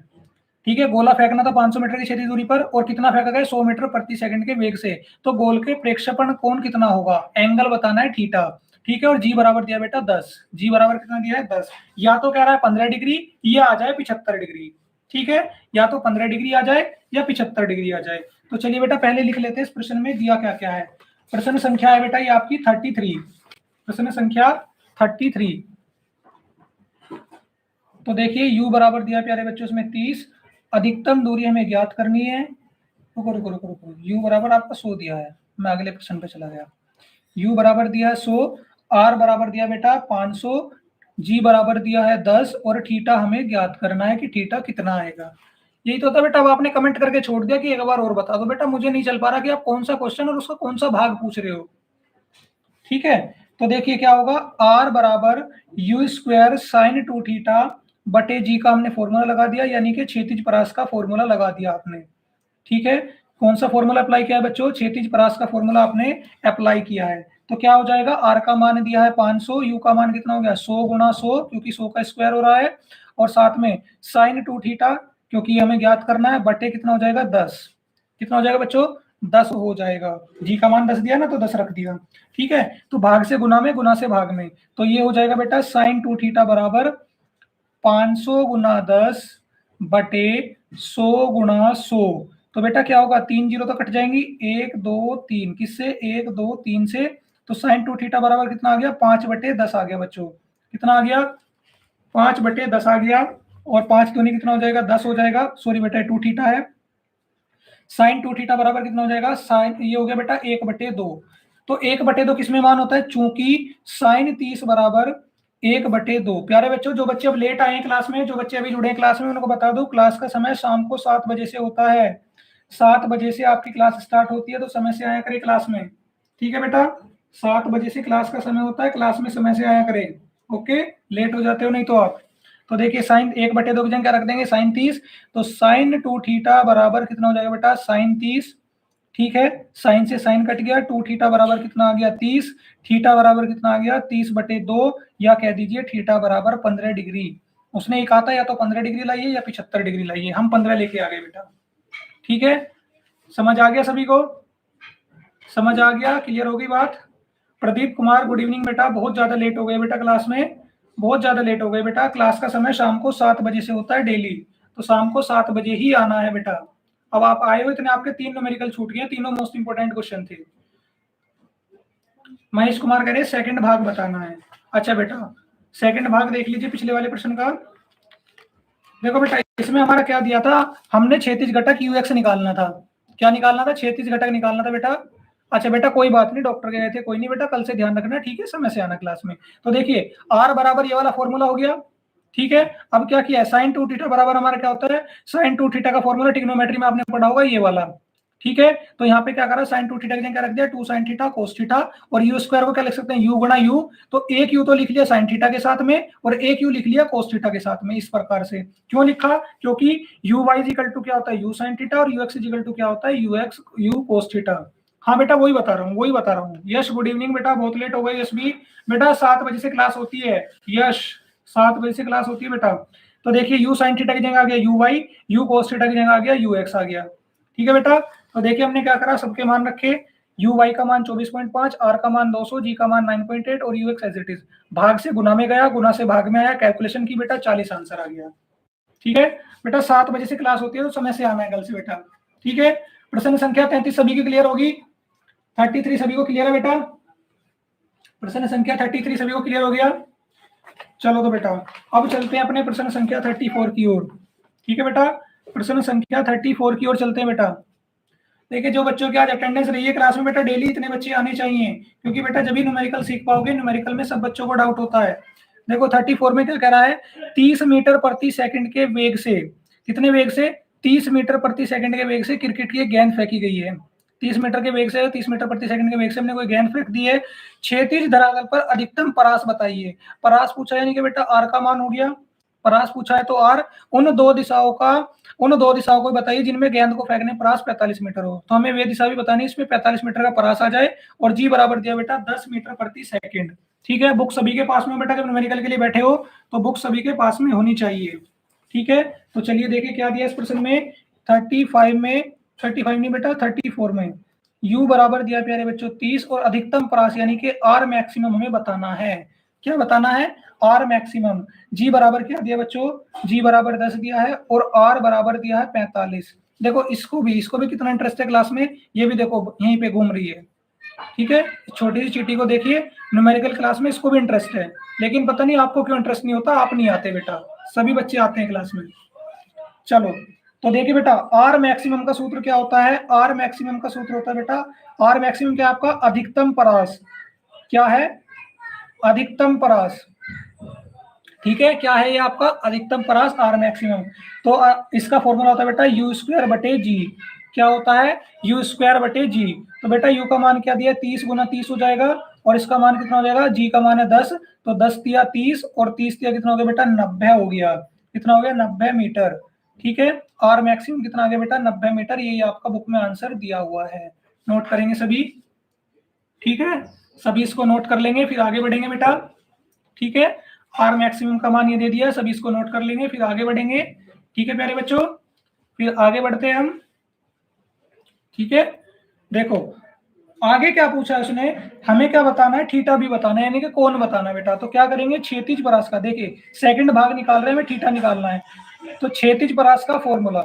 Speaker 2: ठीक है गोला फेंकना था 500 मीटर की क्षैतिज दूरी पर और कितना फेंका गया 100 मीटर प्रति सेकंड के वेग से, तो गोल के प्रेक्षेपण कोण कितना होगा, एंगल बताना है थीटा। ठीक है और जी बराबर दिया बेटा 10, जी बराबर कितना दिया है 10। या तो कह रहा है 15 डिग्री या आ जाए 75 डिग्री। ठीक है या तो 15 डिग्री आ जाए या 75 डिग्री आ जाए। तो चलिए बेटा पहले लिख लेते हैं इस प्रश्न में दिया क्या क्या है। प्रश्न संख्या है बेटा ये आपकी 33, प्रश्न संख्या 33। तो देखिए u बराबर दिया प्यारे बच्चों इसमें 30, अधिकतम दूरी हमें ज्ञात करनी है। रुको रुको रुको रुको, u बराबर आपका 100 दिया है, मैं अगले प्रश्न पे चला गया। u बराबर दिया है 100, r बराबर दिया बेटा 500, g बराबर दिया है 10 और थीटा हमें ज्ञात करना है कि थीटा कितना आएगा। यही तो था बेटा। अब आपने कमेंट करके छोड़ दिया कि एक बार और बता दो बेटा, मुझे नहीं चल पा रहा कि आप कौन सा क्वेश्चन और उसका कौन सा भाग पूछ रहे हो। ठीक है तो देखिए क्या होगा r बराबर यू स्क्वायर साइन 2 थीटा बटे जी का हमने फॉर्मूला लगा दिया, यानी कि क्षैतिज परास का फॉर्मूला लगा दिया आपने। ठीक है कौन सा फॉर्मूला अप्लाई किया है बच्चों, क्षैतिज परास का फॉर्मूला आपने अप्लाई किया है। तो क्या हो जाएगा r का मान दिया है 500, u का मान कितना हो गया 100 गुना 100 क्योंकि 100 का स्क्वायर हो रहा है, और साथ में साइन 2 थीटा क्योंकि हमें ज्ञात करना है, बटे कितना हो जाएगा 10। कितना हो जाएगा बच्चों 10 हो जाएगा। जी का मान 10 दिया ना तो 10 रख दिया। ठीक है तो भाग से गुना में, गुना से भाग में, तो ये हो जाएगा बेटा साइन 2 थीटा बराबर 500 गुना 10 बटे 100 गुना 100। तो बेटा क्या होगा 3 जीरो तो कट जाएंगी, 1 2 3 किससे 1 2 3 से। तो साइन 2 थीटा बराबर कितना आ गया 5 बटे 10 आ गया बच्चों। कितना आ गया 5 बटे 10 आ गया और 5 दूनी कितना हो जाएगा 10 हो जाएगा, सॉरी बेटा 2 थीटा है। साइन 2 थीटा बराबर कितना हो जाएगा, साइन ये हो गया बेटा 1/2। तो 1/2 किसमें मान होता है, चूंकि साइन 30 बराबर 1/2। प्यारे बच्चों, जो बच्चे अब लेट आए हैं क्लास में, जो बच्चे अभी जुड़े हैं क्लास में, उनको बता दूं क्लास का समय शाम को 7 बजे से होता है। 7 बजे से आपकी क्लास स्टार्ट होती है, तो समय से आया करें क्लास में। ठीक है बेटा, 7 बजे से क्लास का समय होता है, क्लास में समय से आया करें। ओके, लेट हो जाते हो नहीं तो आप। तो देखिए साइन 1/2 की जगह क्या रख देंगे, साइन 30। तो साइन 2 थीटा बराबर कितना हो जाएगा बेटा, साइन 30। ठीक है, साइन से साइन कट गया, 2 थीटा बराबर कितना आ गया, 30। थीटा बराबर कितना आ गया, 30/2, या कह दीजिए थीटा बराबर 15 डिग्री। उसने एक कहा था या तो 15 डिग्री लाइए या 75 डिग्री लाइए, हम 15 लेके आ गए बेटा। ठीक है, समझ आ गया सभी को, समझ आ गया, क्लियर हो गई बात। प्रदीप कुमार गुड इवनिंग बेटा, बहुत ज्यादा लेट हो गए बेटा क्लास में, बहुत ज्यादा लेट हो गए बेटा। क्लास का समय शाम को 7 बजे से होता है डेली, तो शाम को 7 बजे ही आना है बेटा। अब आप आए हो इतने, आपके 3 न्यूमेरिकल छूट गए, तीनों मोस्ट इंपोर्टेंट क्वेश्चन थे। महेश कुमार कह रहे सेकंड भाग बताना है। अच्छा बेटा, सेकंड भाग देख लीजिए पिछले वाले प्रश्न का। देखो बेटा, इसमें हमारा क्या दिया था, हमने क्षैतिज घटक यूएक्स निकालना था। क्या निकालना था, क्षैतिज घटक निकालना था बेटा। अच्छा बेटा, कोई बात नहीं, डॉक्टर गए थे, कोई नहीं बेटा, कल से ध्यान रखना, ठीक है, समय से आना क्लास में। तो देखिए आर बराबर ये वाला फॉर्मूला हो गया। ठीक है, अब क्या किया है, साइन 2 थीटा बराबर हमारा क्या होता है, साइन 2 थीटा का फॉर्मूला ट्रिग्नोमेट्री में आपने पढ़ा होगा, ये वाला। ठीक है, तो यहाँ पे क्या करा, साइन 2 थीटा की जगह क्या रख दिया, 2 साइन थीटा कोस थीटा, और यू स्क्वायर को क्या लिख सकते हैं, यू गुणा यू। तो एक यू तो लिख लिया साइन थीटा के साथ में, और एक यू लिख लिया कोस थीटा के साथ में, इस प्रकार से। क्यों लिखा, क्योंकि यू वाई इक्वल टू क्या होता है, यू साइन थीटा, और यू एक्स इक्वल टू क्या होता है, you x you cos theta. हाँ बेटा, वही बता रहा हूँ, वही बता रहा हूँ। यश गुड इवनिंग बेटा, बहुत लेट हो गए यश भी। बेटा 7 बजे से क्लास होती है यश, 7 बजे से क्लास होती है बेटा। तो देखिए यू साइन थीटा की जगह आ गया u y, u cos theta की जगह आ गया यू एक्स आ गया। ठीक है बेटा, तो देखिए हमने क्या करा, सबके मान रखे, यू वाई का मान 24.5, आर का मान 200, जी का मान 9.8, और u x as it is. भाग से गुना में गया, गुना से भाग में आया, कैलकुलेशन की बेटा, 40 आंसर आ गया। ठीक है बेटा, 7 बजे से क्लास होती है, तो समय से आना है कल से बेटा। ठीक है, प्रश्न संख्या 33 सभी की क्लियर होगी, 33 सभी को क्लियर है बेटा, प्रश्न संख्या 33 सभी को क्लियर हो गया। चलो तो बेटा, अब चलते हैं अपने प्रश्न संख्या 34 की ओर। ठीक है बेटा, प्रश्न संख्या 34 की ओर चलते हैं बेटा। देखिए जो बच्चों की आज अटेंडेंस रही है क्लास में बेटा, डेली इतने बच्चे आने चाहिए, क्योंकि बेटा जब भी न्यूमेरिकल सीख पाओगे, न्यूमेरिकल में सब बच्चों को डाउट होता है। देखो 34 में क्या कह रहा है, 30 मीटर प्रति सेकंड के वेग से, कितने वेग से, 30 मीटर प्रति सेकंड के वेग से क्रिकेट की एक गेंद फेंकी गई है। 30 मीटर के वेग से, 30 मीटर प्रति सेकंड के वेग से हमने कोई गेंद फेंक दी है। क्षैतिज धरातल पर अधिकतम परास बताइए। परास पूछा यानी कि बेटा आर का मान हो गया, परास पूछा है तो आर, उन दो दिशाओं को बताइए जिनमें गेंद को फेंकने परास 45 मीटर हो। तो हमें वे दिशा भी बतानी, इसमें 45 मीटर का परास आ जाए, और जी बराबर दिया बेटा 10 मीटर प्रति सेकंड। ठीक है, बुक सभी के पास में बेटा, जब न्यूमेरिकल के लिए बैठे हो तो बुक सभी के पास में होनी चाहिए। ठीक है, तो चलिए देखिए क्या दिया इस प्रश्न में, 35 में, 35 नहीं बेटा 34 में, u बराबर दिया प्यारे बच्चों 30, और अधिकतम परास यानी कि आर मैक्सिमम हमें बताना है। क्या बताना है, आर मैक्सिमम। जी बराबर क्या दिया बच्चों, जी बराबर 10 दिया है, और आर बराबर दिया है 45। देखो इसको भी कितना इंटरेस्ट है क्लास में, ये भी देखो यहीं पे घूम रही है। ठीक है, छोटी सी चीटी को देखिए, न्यूमेरिकल क्लास में इसको भी इंटरेस्ट है, लेकिन पता नहीं आपको क्यों इंटरेस्ट नहीं होता, आप नहीं आते बेटा, सभी बच्चे आते हैं क्लास में। चलो तो देखिए बेटा, आर मैक्सिमम का सूत्र क्या होता है, आर मैक्सिमम का सूत्र होता है बेटा, आर मैक्सिमम क्या आपका, अधिकतम परास। क्या है, अधिकतम परास। ठीक है, क्या है ये आपका अधिकतम परास, आर मैक्सिमम। तो इसका फॉर्मूला होता है बेटा यू स्क्वायर बटे जी। क्या होता है, यू स्क्वायर बटे जी। तो बेटा यू का मान क्या दिया, 30 गुना 30 हो जाएगा, और इसका मान कितना हो जाएगा, जी का मान है 10, तो 10 दिया 30, और 30 दिया कितना हो गया बेटा, 90 हो गया। कितना हो गया, 90 मीटर। ठीक है, आर मैक्सिमम कितना आ गया बेटा, 90 मीटर। ये आपका बुक में आंसर दिया हुआ है, नोट करेंगे सभी। ठीक है, सभी इसको नोट कर लेंगे, फिर आगे बढ़ेंगे बेटा। ठीक है, आर मैक्सिमम का मान ये दे दिया, सभी इसको नोट कर लेंगे, फिर आगे बढ़ेंगे। ठीक है प्यारे बच्चों, फिर आगे बढ़ते हैं हम। ठीक है, देखो आगे क्या पूछा है उसने, हमें क्या बताना है, थीटा भी बताना है, यानी कि कोण बताना है बेटा। तो क्या करेंगे, क्षैतिज परास का, देखिए सेकंड भाग निकाल रहे हैं, हमें थीटा निकालना है। तो क्षैतिज परास का फॉर्मूला,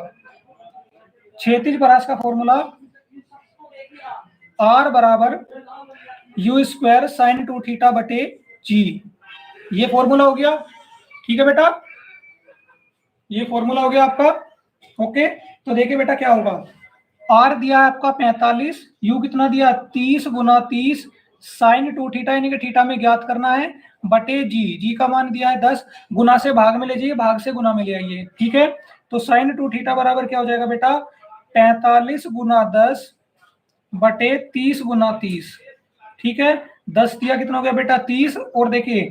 Speaker 2: क्षैतिज परास का फॉर्मूला आर बराबर यू स्क्वायर साइन 2 थीटा बटे जी, ये फॉर्मूला हो गया। ठीक है बेटा, ये फॉर्मूला हो गया आपका। ओके, तो देखिए बेटा क्या होगा, आर दिया है आपका 45, यू कितना दिया 30 गुना 30 साइन 2 थीटा, यानी कि थीटा में ज्ञात करना है, बटे जी, जी का मान दिया है 10, गुना से भाग में ले जाइए, भाग से गुना में ले आइए, ठीक है। तो साइन 2 थीटा बराबर क्या हो जाएगा बेटा 45 गुना 10 बटे 30 गुना 30, ठीक है। 10 दिया कितना हो गया बेटा 30, और देखिए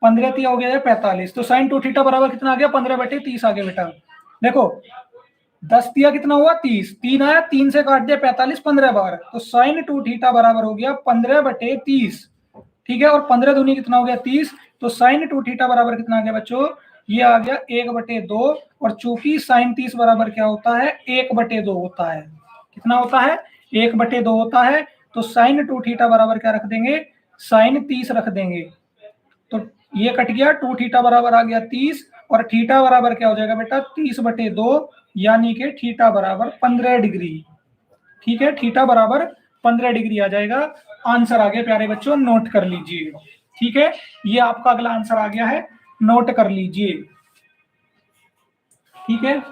Speaker 2: 15 दिया हो गया 45, तो साइन 2 थीटा बराबर कितना आ गया 15 बटे 30 आ गया बेटा। देखो 10 दिया कितना हुआ 30, 3 आया, 3 से काट दिया 45 15 बार, तो साइन 2 थीटा बराबर हो गया 15 बटे 30, ठीक है। और 15 दूनी कितना हो गया 30, तो साइन 2 थीटा बराबर कितना आ गया बच्चों, ये आ गया 1/2, और चूंकि साइन 30 बराबर क्या होता है 1/2 होता है, कितना होता है 1/2 होता है, तो साइन 2 थीटा बराबर क्या रख देंगे साइन 30 रख देंगे, तो ये कट गया, 2 थीटा बराबर आ गया 30, और थीटा बराबर क्या हो जाएगा बेटा 30/2, यानी कि थीटा बराबर 15 डिग्री, ठीक है। थीटा बराबर 15 डिग्री आ जाएगा। आंसर आ गया प्यारे बच्चों, नोट कर लीजिए, ठीक है। ये आपका अगला आंसर आ गया है, नोट कर लीजिए, ठीक है।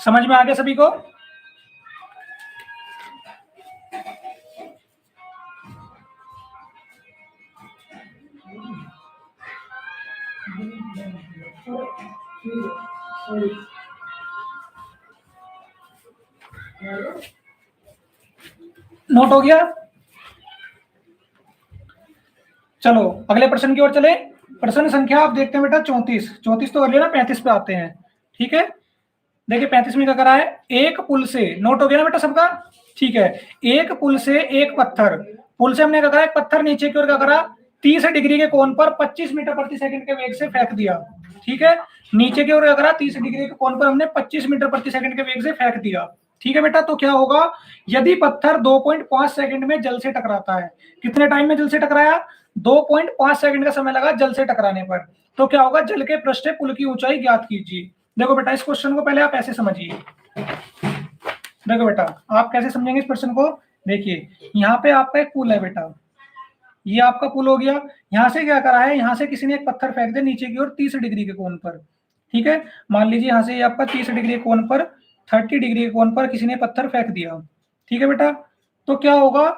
Speaker 2: समझ में आ गया सभी को? नोट हो गया? चलो अगले प्रश्न की ओर चले। प्रश्न संख्या आप देखते हैं बेटा 34, 34 तो कर लिया ना, 35 पे आते हैं, ठीक है। देखिए 35 में क्या करा है, एक पुल से, नोट हो गया ना बेटा सबका, ठीक है। एक पुल से एक पत्थर, पुल से हमने क्या करा, एक पत्थर नीचे की ओर क्या करा 30 डिग्री के कोण पर 25 मीटर प्रति सेकंड के वेग से फेंक दिया, ठीक है। नीचे की ओर क्या करा 30 डिग्री के कोण पर हमने 25 मीटर प्रति सेकंड के वेग से फेंक दिया, ठीक है बेटा। तो क्या होगा, यदि पत्थर 2.5 सेकंड में जल से टकराता है, कितने टाइम में जल से टकराया 2.5 सेकंड का समय लगा जल से टकराने पर, तो क्या होगा जल के पृष्ठ पुल की ऊंचाई ज्ञात कीजिए। देखो बेटा इस क्वेश्चन को पहले आप ऐसे समझिए, देखो बेटा आप कैसे समझेंगे इस प्रश्न को, देखिए यहाँ पे आपका एक पुल है बेटा, ये आपका पुल हो गया, यहाँ से क्या करा है, यहाँ से किसी ने एक पत्थर फेंक दिया नीचे की ओर 30 डिग्री के कोण पर, ठीक है। मान लीजिए यहाँ से ये आपका 30 डिग्री के कोण पर 30 डिग्री के कोण पर किसी ने पत्थर फेंक दिया, ठीक है बेटा। तो क्या होगा,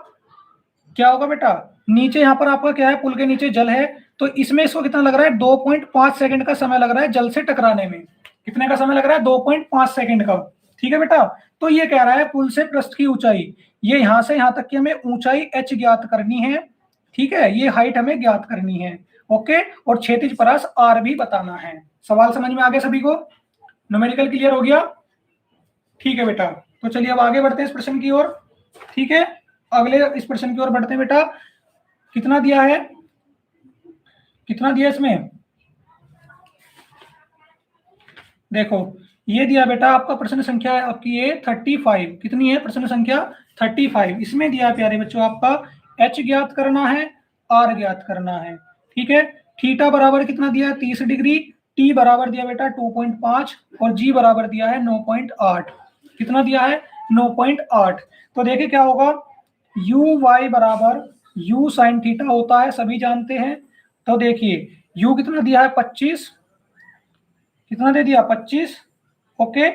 Speaker 2: क्या होगा बेटा, नीचे यहाँ पर आपका क्या है, पुल के नीचे जल है, तो इसमें इसको कितना लग रहा है 2.5 सेकंड का समय लग रहा है जल से टकराने में, कितने का समय लग रहा है 2.5 सेकंड का, ठीक है बेटा। तो ये कह रहा है पुल से पृष्ठ की ऊंचाई, ये यहां से यहां तक की हमें ऊंचाई h ज्ञात करनी है, ठीक है, ये हाइट हमें ज्ञात करनी है, ओके। और क्षैतिज परास r भी बताना है। सवाल समझ में आ गया सभी को, न्यूमेरिकल क्लियर हो गया, ठीक है बेटा। तो चलिए अब आगे बढ़ते हैं इस प्रश्न की ओर, ठीक है। अगले इस प्रश्न की ओर बढ़ते हैं बेटा, कितना दिया है, कितना दिया इसमें, देखो ये दिया बेटा आपका प्रश्न संख्या आपकी ये 35, कितनी है प्रश्न संख्या 35, इसमें दिया प्यारे बच्चों आपका h ज्ञात करना है, r ज्ञात करना है, ठीक है। थीटा बराबर कितना दिया है 30 डिग्री, t बराबर दिया बेटा 2.5, और g बराबर दिया है 9.8, कितना दिया है 9.8। तो देखिए क्या होगा, u y बराबर u साइन थीटा होता है, सभी जानते हैं। तो देखिए u कितना दिया है 25, कितना दे दिया 25, ओके।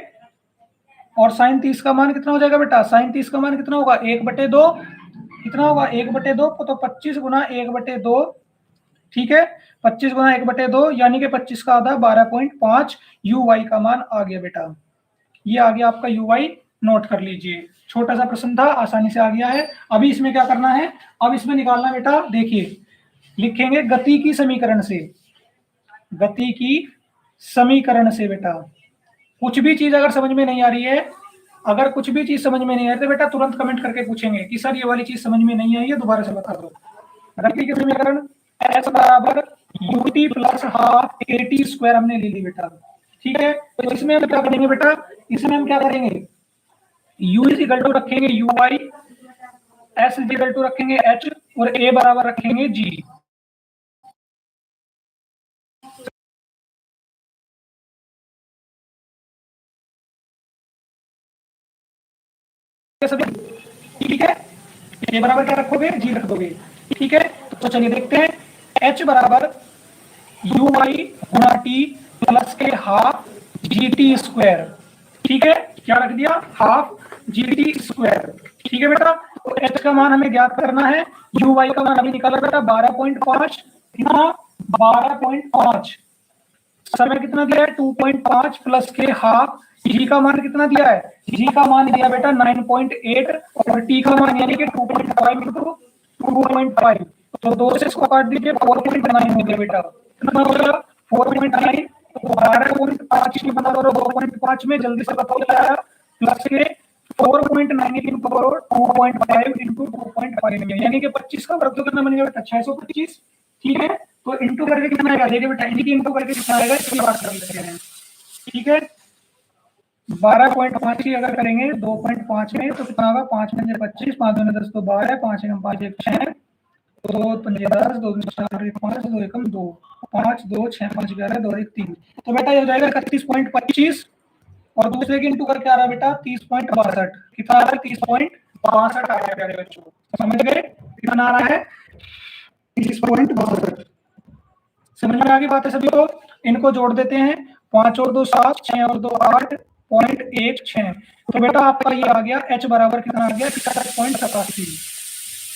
Speaker 2: और साइन 30 का मान कितना हो जाएगा बेटा, साइन 30 का मान कितना होगा 1/2, कितना होगा 1/2, तो 25 गुना 1/2, ठीक है। 25 गुना 1/2 यानी कि 25 का आधा 12.5 यू वाई का मान आ गया बेटा, ये आ गया आपका यू वाई, नोट कर लीजिए। छोटा सा प्रश्न था, आसानी से आ गया है। अभी इसमें क्या करना है, अब इसमें निकालना बेटा, देखिए लिखेंगे गति की समीकरण से, गति की समीकरण से बेटा। कुछ भी चीज अगर समझ में नहीं आ रही है, अगर कुछ भी चीज समझ में नहीं आ रही तो बेटा तुरंत कमेंट करके पूछेंगे कि सर ये वाली चीज समझ में नहीं आई है, दोबारा से बता दो। गति के समीकरण s बराबर ut plus half at square हमने ले ली बेटा, ठीक है। तो इसमें हम क्या करेंगे बेटा, इसमें हम क्या करेंगे, u इज इक्वल टू रखेंगे ui, s is equal to रखेंगे h, और a बराबर रखेंगे g। ठीक है, a बराबर क्या रखोगे, g रख दोगे, ठीक है। तो चलिए देखते हैं H बराबर यू वाई गुणा टी प्लस के हाफ जी टी स्क्वायर। ठीक है, क्या रख दिया, हाफ जी टी स्क्वायर। ठीक है बेटा, तो H का मान हमें ज्ञात करना है, यू वाई का मान अभी निकाला बेटा 12.5, कितना 12.5, समय कितना दिया है 2.5 प्लस के हाफ, जी का मान कितना दिया है, जी का मान दिया बेटा 9.8 और टी का मान यानी कि 2.5 इंटू 2.5, तो 2 से इसको काट दीजिए 4.9 हो गया बेटा, कितना हो गया 4.9, तो 12.5 की बना करो 2.5 में, जल्दी से बताओ क्या आया, प्लस के 4.9 इंटू 2.5 इंटू 2.5 यानी कि 25 का वर्ग तो कितना बनेगा बेटा 625। ठीक है, तो इंटू करके कितना आएगा, देखिए बेटा इनकी इंटू करके कितना आएगा इसकी बात कर लेते हैं। ठीक है, 12.5 की अगर करेंगे 2.5 में तो कितना होगा, 5 में 25, 5 में 10 तो 12, 5 में 5 1 6, 2 5 10, 2 4 1 5, 2 1 2, 5 2 6 5 11, 2 1 3, तो बेटा ये हो जाएगा 31.25 और दूसरे की इंटू करके आ रहा है बेटा 30.62, कितना आ रहा है 30.62 आ गया प्यारे बच्चों, समझ गए कितना आ रहा है 30.62। समझ में आ गई बात है सभी को, इनको जोड़ देते हैं, 5 और 2 7, 6 और 2 8.16, तो बेटा आपका ये आ गया H बराबर कितना आ गया 61.87,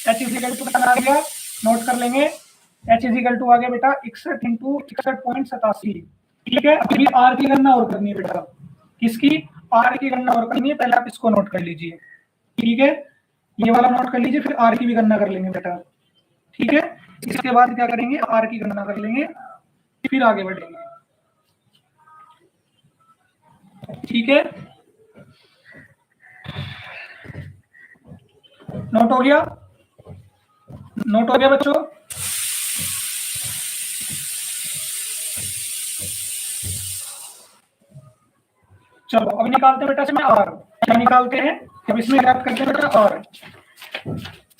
Speaker 2: H इजिकल टू कितना आ गया, नोट कर लेंगे, H इजिकल टू आ गया बेटा 61 इंटू 61.87। ठीक है, अभी R की गणना और करनी है बेटा, किसकी, R की गणना और करनी है, पहले आप इसको नोट कर लीजिए। ठीक है, ये वाला नोट कर लीजिए, फिर R की भी गणना कर लेंगे बेटा। ठीक है, इसके बाद क्या करेंगे, R की गणना कर लेंगे, फिर आगे बढ़ेंगे। ठीक है, नोट हो गया, नोट हो गया बच्चों, चलो अब निकालते हैं बेटा इसमें R, क्या निकालते हैं, अब इसमें ज्ञात करते हैं बेटा R।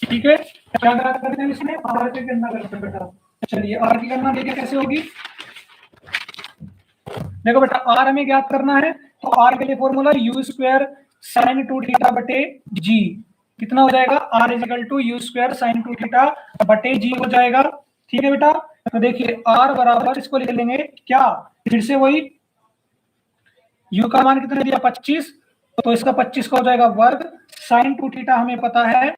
Speaker 2: ठीक है, क्या ज्ञात करते हैं इसमें, R की गणना करते हैं बेटा। चलिए R की गणना देखिए कैसे होगी, देखो बेटा R हमें ज्ञात करना है, तो R के लिए formula u square sine 2 theta बटे g, कितना हो जाएगा R is equal to u square sine 2 theta बटे g हो जाएगा। ठीक है बेटा, तो देखिए R बराबर इसको लिख लेंगे क्या, फिर से वही u का मान कितना दिया 25, तो इसका 25 का हो जाएगा वर्ग, साइन 2 थीटा हमें पता है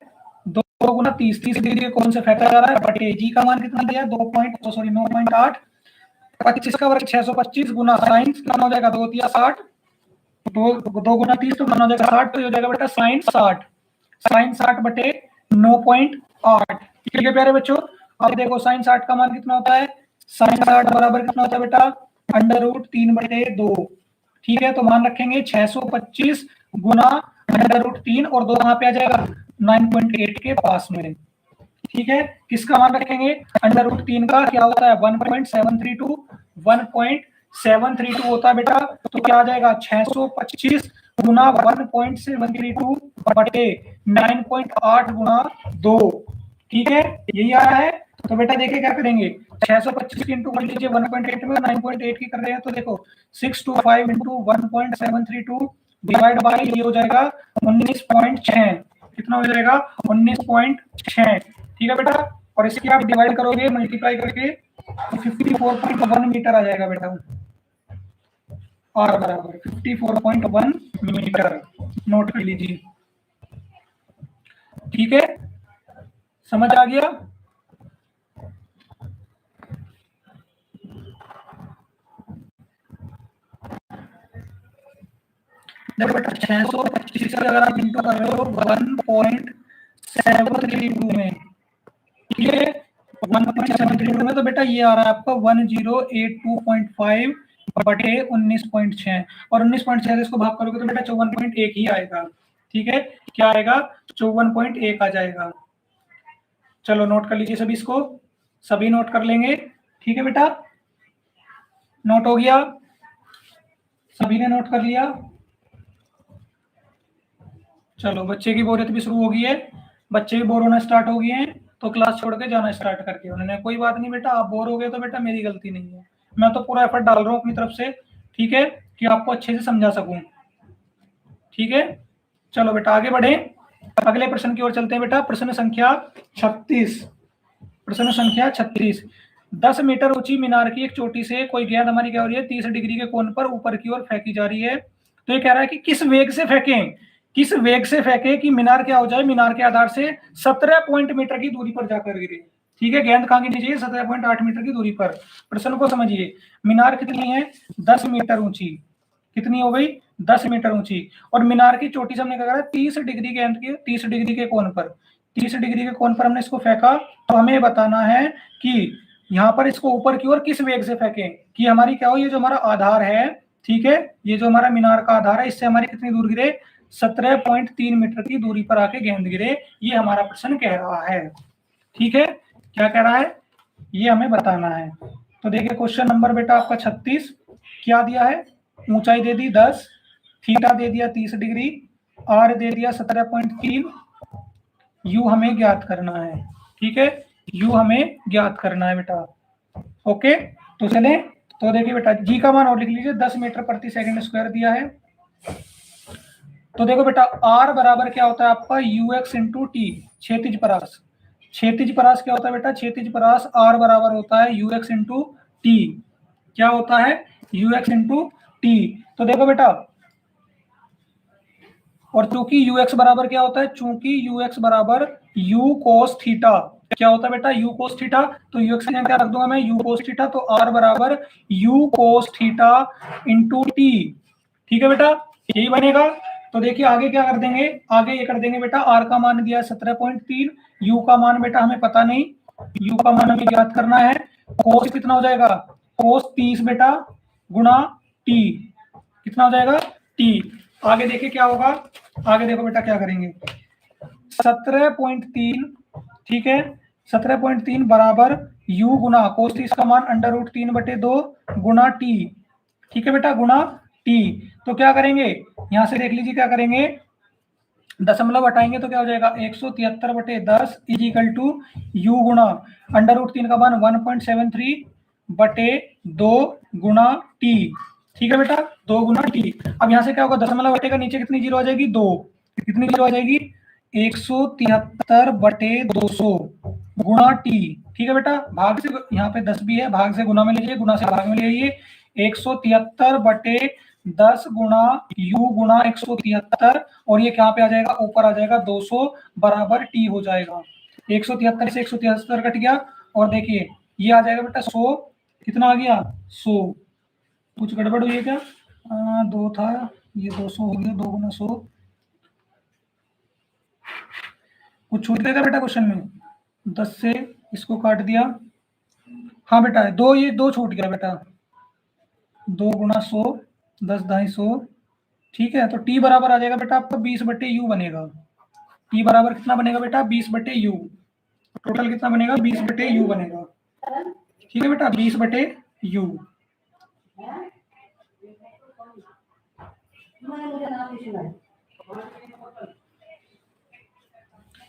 Speaker 2: 2 गुना 30, 30 दीजिए कौन से फैक्टर आ रहा है, बटे g का मान कितना दिया 9.8, 25 का वर्ग 625 गुना साइन कितना हो जाएगा 2 तिया 60, 2 गुना 30 तो कितना हो जाएगा 60, तो ये हो जाएगा बेटा साइन 60, साइन 60 बटे 9.8। ठीक है प्यारे बच्चों, अब देखो साइन 60 का मान कितना होता है, साइन 60 बराबर कितना होता है बेटा अंडर रूट 3 बटे 2। ठीक है, तो मान रखेंगे 625 गुना अंडर रूट 3 और 2 कहां पे आ जाएगा 9.8 के पास में। ठीक है, किसका मान रखेंगे, अंडर रूट 3 का क्या होता है 1.732, 1.732 होता है बेटा, तो क्या आ जाएगा 625 गुना 1.732 बटे 9.8 गुना 2। ठीक है, यही आया है, तो बेटा देखिए क्या करेंगे, 625 की इंटू कर लीजिए 1.8 में, 9.8 की कर रहे हैं तो देखो 625 इंटू 1.732 डिवाइड बाय ये हो जाएगा 19.6, कितना हो जाएगा 19.6। ठीक है बेटा, और इसकी आप डिवाइड करोगे मल्टीप्लाई करके तो 54.1 मीटर आ जाएगा बेटा, R बराबर 54.1 मीटर, नोट कर लीजिए। ठीक है, समझ आ गया, देखो बेटा 625 से अगर आप इंटू कर रहे हो 1.732 में, ठीक है 1.732 में, तो बेटा ये आ रहा है आपका 1082.5 बटे 19.6, और 19.6 इसको भाग करोगे तो बेटा 54.1 ही आएगा। ठीक है, क्या आएगा 54.1 आ जाएगा। चलो नोट कर लीजिए सभी, इसको सभी नोट कर लेंगे। ठीक है बेटा, नोट हो गया, सभी ने नोट कर लिया। चलो बच्चे की बोरियत भी शुरू हो गई है, बच्चे भी बोर होना स्टार्ट हो गए हैं, तो क्लास छोड़ के जाना स्टार्ट करके उन्होंने, कोई बात नहीं बेटा, आप बोर हो गए तो बेटा मेरी गलती नहीं है, मैं तो पूरा एफर्ट डाल रहा हूँ अपनी तरफ से। ठीक है, कि आपको अच्छे से समझा सकूं। ठीक है, चलो बेटा आगे बढ़े, अगले प्रश्न की ओर चलते हैं बेटा, प्रश्न संख्या 36, प्रश्न संख्या 36। 10 मीटर ऊंची मीनार की एक चोटी से कोई गेंद हमारी क्या हो रही है 30 डिग्री के कोण पर ऊपर की ओर फेंकी जा रही है। तो ये कह रहा है कि किस वेग से फेंकें, किस वेग से फेंके कि मीनार क्या हो जाए, मीनार के आधार से 17 मीटर की दूरी पर जाकर गिरे। ठीक है, गेंद कहां गिरनी चाहिए 17.8 मीटर की दूरी पर। प्रश्न को समझिए, मीनार कितनी है 10 मीटर ऊंची, कितनी हो गई 10 मीटर ऊंची, और मीनार की चोटी से हमने क्या करा 30 डिग्री गेंद के 30 डिग्री के कोण पर, 30 डिग्री के कोण पर हमने इसको फेंका। तो हमें बताना है कि यहाँ पर इसको ऊपर की ओर किस वेग से फेंकें कि हमारी क्या हो, ये जो हमारा आधार है, ठीक है, ये जो हमारा मीनार का आधार है, इससे हमारी कितनी दूर गिरे 17.3 मीटर की दूरी पर आके गेंद गिरे। ये हमारा प्रश्न कह रहा है। ठीक है, क्या कह रहा है ये हमें बताना है। तो देखिए क्वेश्चन नंबर बेटा आपका 36 क्या दिया है, ऊंचाई दे दी 10, थीटा दे दिया 30 डिग्री, आर दे दिया 17.3, यू हमें ज्ञात करना है। ठीक है, यू हमें ज्ञात करना है बेटा। ओके, तो चले, तो देखिए बेटा जी का मान और लिख लीजिए 10 मीटर प्रति सेकंड स्क्वायर दिया है। तो देखो बेटा आर बराबर क्या होता है आपका यूएक्स इंटू टी, क्षैतिज परास। क्षैतिज परास क्या होता है बेटा, क्षैतिज परास आर बराबर होता है यूएक्स इंटू टी। क्या होता है यूएक्स इंटू टी। तो देखो बेटा, और चूंकि यूएक्स बराबर क्या होता है, चूंकि यूएक्स बराबर यू कोस थीटा, क्या होता है बेटा यू कोस थीटा, तो यूएक्स की जगह क्या रख दूंगा मैं यू कोस थीटा, तो आर बराबर you cos theta into t. ठीक है बेटा, यही बनेगा। तो देखिए आगे क्या कर देंगे, आगे ये कर देंगे बेटा, आर का मान दिया 17.3, यू का मान बेटा हमें पता नहीं, यू का मान हमें ज्ञात करना है। कोस कितना हो जाएगा, कोस 30 बेटा गुणा टी, कितना हो जाएगा टी। आगे देखिए क्या होगा, आगे देखो बेटा क्या करेंगे 17.3, ठीक है 17.3 बराबर u गुना कोस 30 का मान √3/2 गुना टी। ठीक है बेटा गुना टी। तो क्या करेंगे यहां से देख लीजिए क्या करेंगे, दशमलव हटाएंगे तो क्या हो जाएगा 173/10 इज इक्वल टू यू गुना √3 का मान 1.73/2 गुना टी। ठीक है बेटा 2 गुना टी। अब यहाँ से क्या होगा दशमलव हटेगा, नीचे कितनी जीरो आ जाएगी 2, कितनी जीरो आ जाएगी 173/200 गुणा टी। ठीक है बेटा, भाग से यहाँ पे 10 भी है, भाग से गुना में लीजिए, गुना से भाग में ले आइए, 173/10 गुणा u गुणा 173, और ये कहाँ पे आ जाएगा ऊपर आ जाएगा 200 बराबर टी हो जाएगा। 173 से 173 कट गया, और देखिए ये आ जाएगा बेटा 100, कितना आ गया 100, कुछ गड़बड़ हुई है क्या, 2 था ये 200 हो गया, 2 गुना 100, कुछ छूट गया बेटा क्वेश्चन में, 10 से इसको काट दिया, हाँ बेटा 2, ये 2 छूट गया बेटा, 2 गुना 100 10 250, ठीक है। तो टी बराबर आ जाएगा बेटा आपका 20/u बनेगा, टी बराबर कितना बनेगा बेटा 20/u, टोटल कितना बनेगा 20/u बनेगा। ठीक है बेटा 20/u।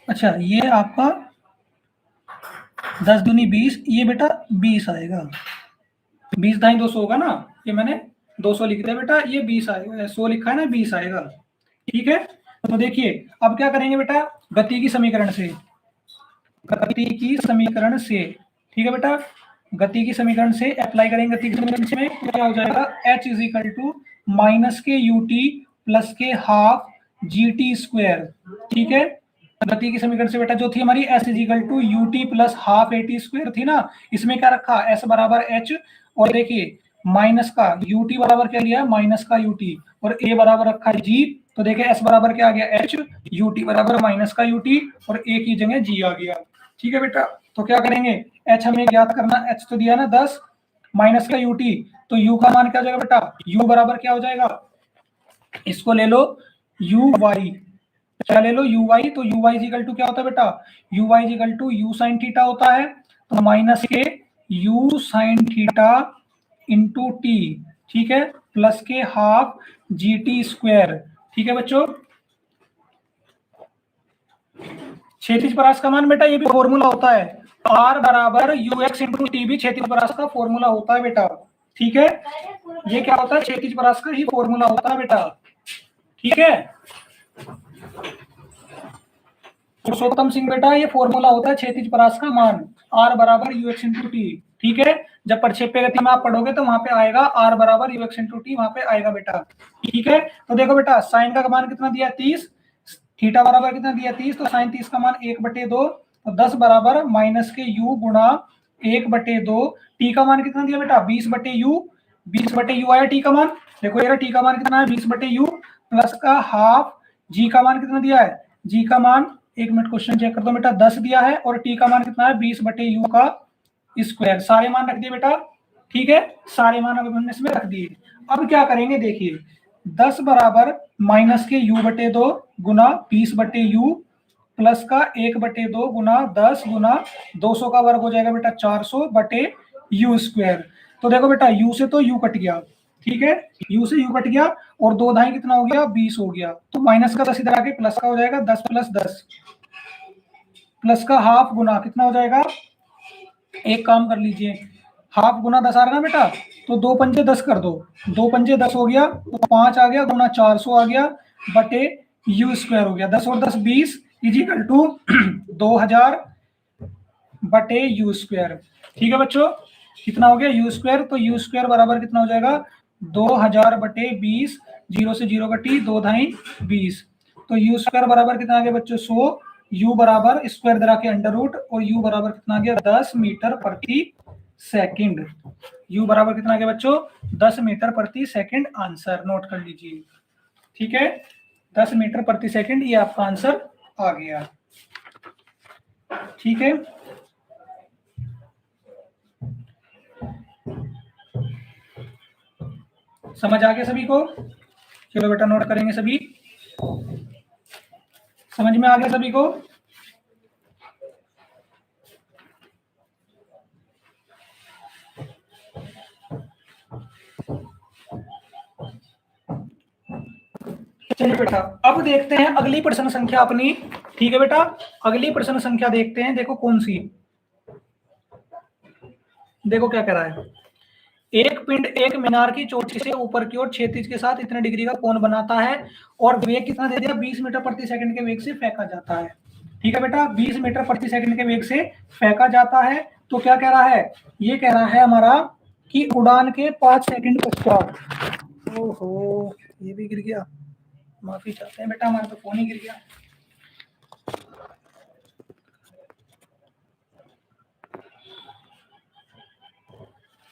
Speaker 2: अच्छा ये आपका 10 दूनी 20, ये बेटा 20 आएगा, 20 दाई 200 होगा ना, ये मैंने 200 लिख दिया बेटा, ये 20 आएगा, 100 लिखा है ना 20 आएगा। ठीक है, तो देखिए अब क्या करेंगे बेटा गति की समीकरण से, गति की समीकरण से, ठीक है बेटा गति की समीकरण से अप्लाई करेंगे, गति की समीकरण में क्या हो जाएगा h is equal to minus के ut प्लस के हाफ GT²। ठीक है, गति की समीकरण से बेटा जो थी हमारी s is equal to ut plus half AT² थी ना, इसमें क्या रखा s बराबर h, और देखिए माइनस का ut बराबर क्या लिया माइनस का ut, और a बराबर रखा है g, तो देखिए s बराबर क्या आ गया h, ut बराबर माइनस का ut, और a की जगह g आ गया। ठीक है बेटा, तो क्या करेंगे h हमें ज्ञात करना, h तो दिया ना 10 माइनस का ut, तो u का मान क्या हो जाएगा बेटा u बराबर क्या हो जाएगा, इसको ले लो uy, क्या ले लो uy, तो uy इज इक्वल टू क्या होता है बेटा uy is equal to u sin theta होता है, तो माइनस के u sin theta into t, ठीक है प्लस के हाफ GT²। ठीक है बच्चों, क्षैतिज परास का मान बेटा ये भी फॉर्मूला होता है, r बराबर ux इंटू टी भी क्षैतिज परास का फॉर्मूला होता है बेटा। ठीक है, ये क्या होता है क्षैतिज परास का ही फॉर्मूला होता है बेटा। ठीक है पुरुषोत्तम सिंह बेटा, ये फॉर्मूला होता है क्षैतिज परास का मान r बराबर ux इंटू टी। ठीक है, जब प्रक्षेप्य गति में आप पढ़ोगे तो वहां पे आएगा r बराबर यू एक्स इंटू टी, वहां पे आएगा बेटा। ठीक है, तो देखो बेटा साइन का मान कितना दिया 30, थीटा बराबर कितना दिया 30, तो साइन 30 का मान 1/2, तो 10 बराबर माइनस के u गुणा 1/2, टी का मान कितना दिया बेटा 20/u, 20/u आया टी का मान। देखो यार टी का मान कितना है 20/u, प्लस का हाफ, जी का मान कितना दिया है, जी का मान 1 मिनट क्वेश्चन चेक कर दो बेटा 10 दिया है, और टी का मान कितना है 20/u का स्क्वायर, सारे मान रख दिए बेटा। ठीक है, सारे मान अब हमने इसमें रख दिए। अब क्या करेंगे देखिए, 10 बराबर माइनस के u/2 गुना 20/u प्लस का 1/2 गुना 10 गुना 200 का वर्ग हो जाएगा बेटा 400/u²। तो देखो बेटा u से तो u कट गया, ठीक है, u से u कट गया, और 2 धाई कितना हो गया 20 हो गया, तो माइनस का 10 इधर आके प्लस का हो जाएगा 10 + 10 प्लस का हाफ गुना कितना हो जाएगा, एक काम कर लीजिए, हाफ गुना 10 आ रहा ना बेटा, तो 2 पंजे 10 कर दो, 2 पंजे 10 हो गया, तो 5 आ गया गुना 400 आ गया बटे u² हो गया, 10 और 10 20 इजिकल टू 2000 बटे u²। ठीक है बच्चों, कितना हो गया u², तो u² बराबर कितना हो जाएगा 2000/20, 0 से 0 कटी, 2 धाई 20, तो u² बराबर कितना आ गया बच्चों 100, u बराबर स्क्वायर दरा के अंडर रूट, और u बराबर कितना आ गया 10 मीटर प्रति सेकंड। u बराबर कितना आ गया बच्चों 10 मीटर प्रति सेकंड, आंसर नोट कर लीजिए। ठीक है, 10 मीटर प्रति सेकंड, ये आपका आंसर आ गया। ठीक है, समझ आ गया सभी को? चलो बेटा नोट करेंगे सभी, समझ में आ गया सभी को? चलिए बेटा अब देखते हैं अगली प्रश्न संख्या अपनी। ठीक है बेटा, अगली प्रश्न संख्या देखते हैं, देखो कौन सी, देखो क्या कह रहा है, एक पिंड एक मीनार की चोटी से ऊपर की ओर क्षैतिज के साथ इतने डिग्री का कोण बनाता है, और वेग कितना दे दिया 20 मीटर प्रति सेकंड के वेग से फेंका जाता है। ठीक है बेटा, 20 मीटर प्रति सेकंड के वेग से फेंका जाता है, तो क्या कह रहा है, ये कह रहा है हमारा कि उड़ान के 5 सेकंड पश्चात, ओहो ये भी गिर गया, माफी चाहते हैं बेटा, हमारा तो फोन ही गिर गया।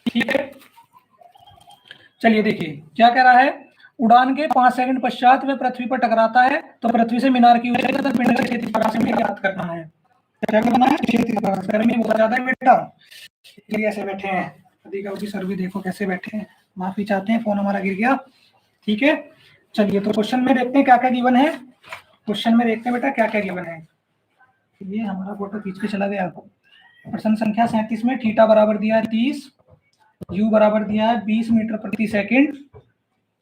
Speaker 2: ठीक है, चलिए देखिए क्या कह रहा है, उड़ान के 5 सेकंड पश्चात वह पृथ्वी पर टकराता है, तो पृथ्वी से मीनार की ऊंचाई तथा पिंड का क्षैतिज प्रकाश में ज्ञात करना है। क्या करना है, क्षैतिज प्रकाश, गर्मी बहुत ज्यादा है बेटा, इसलिए ऐसे बैठे हैं, अधिकारी सर भी देखो कैसे बैठे हैं, माफी चाहते हैं फोन हमारा गिर गया। ठीक है, चलिए तो क्वेश्चन में देखते हैं क्या क्या गिवन है, क्वेश्चन में देखते हैं बेटा क्या क्या गिवन है। ये हमारा फोटो खींच के चला गया। प्रश्न संख्या 37 में थीटा बराबर दिया है 30, u बराबर दिया है 20 मीटर प्रति सेकंड,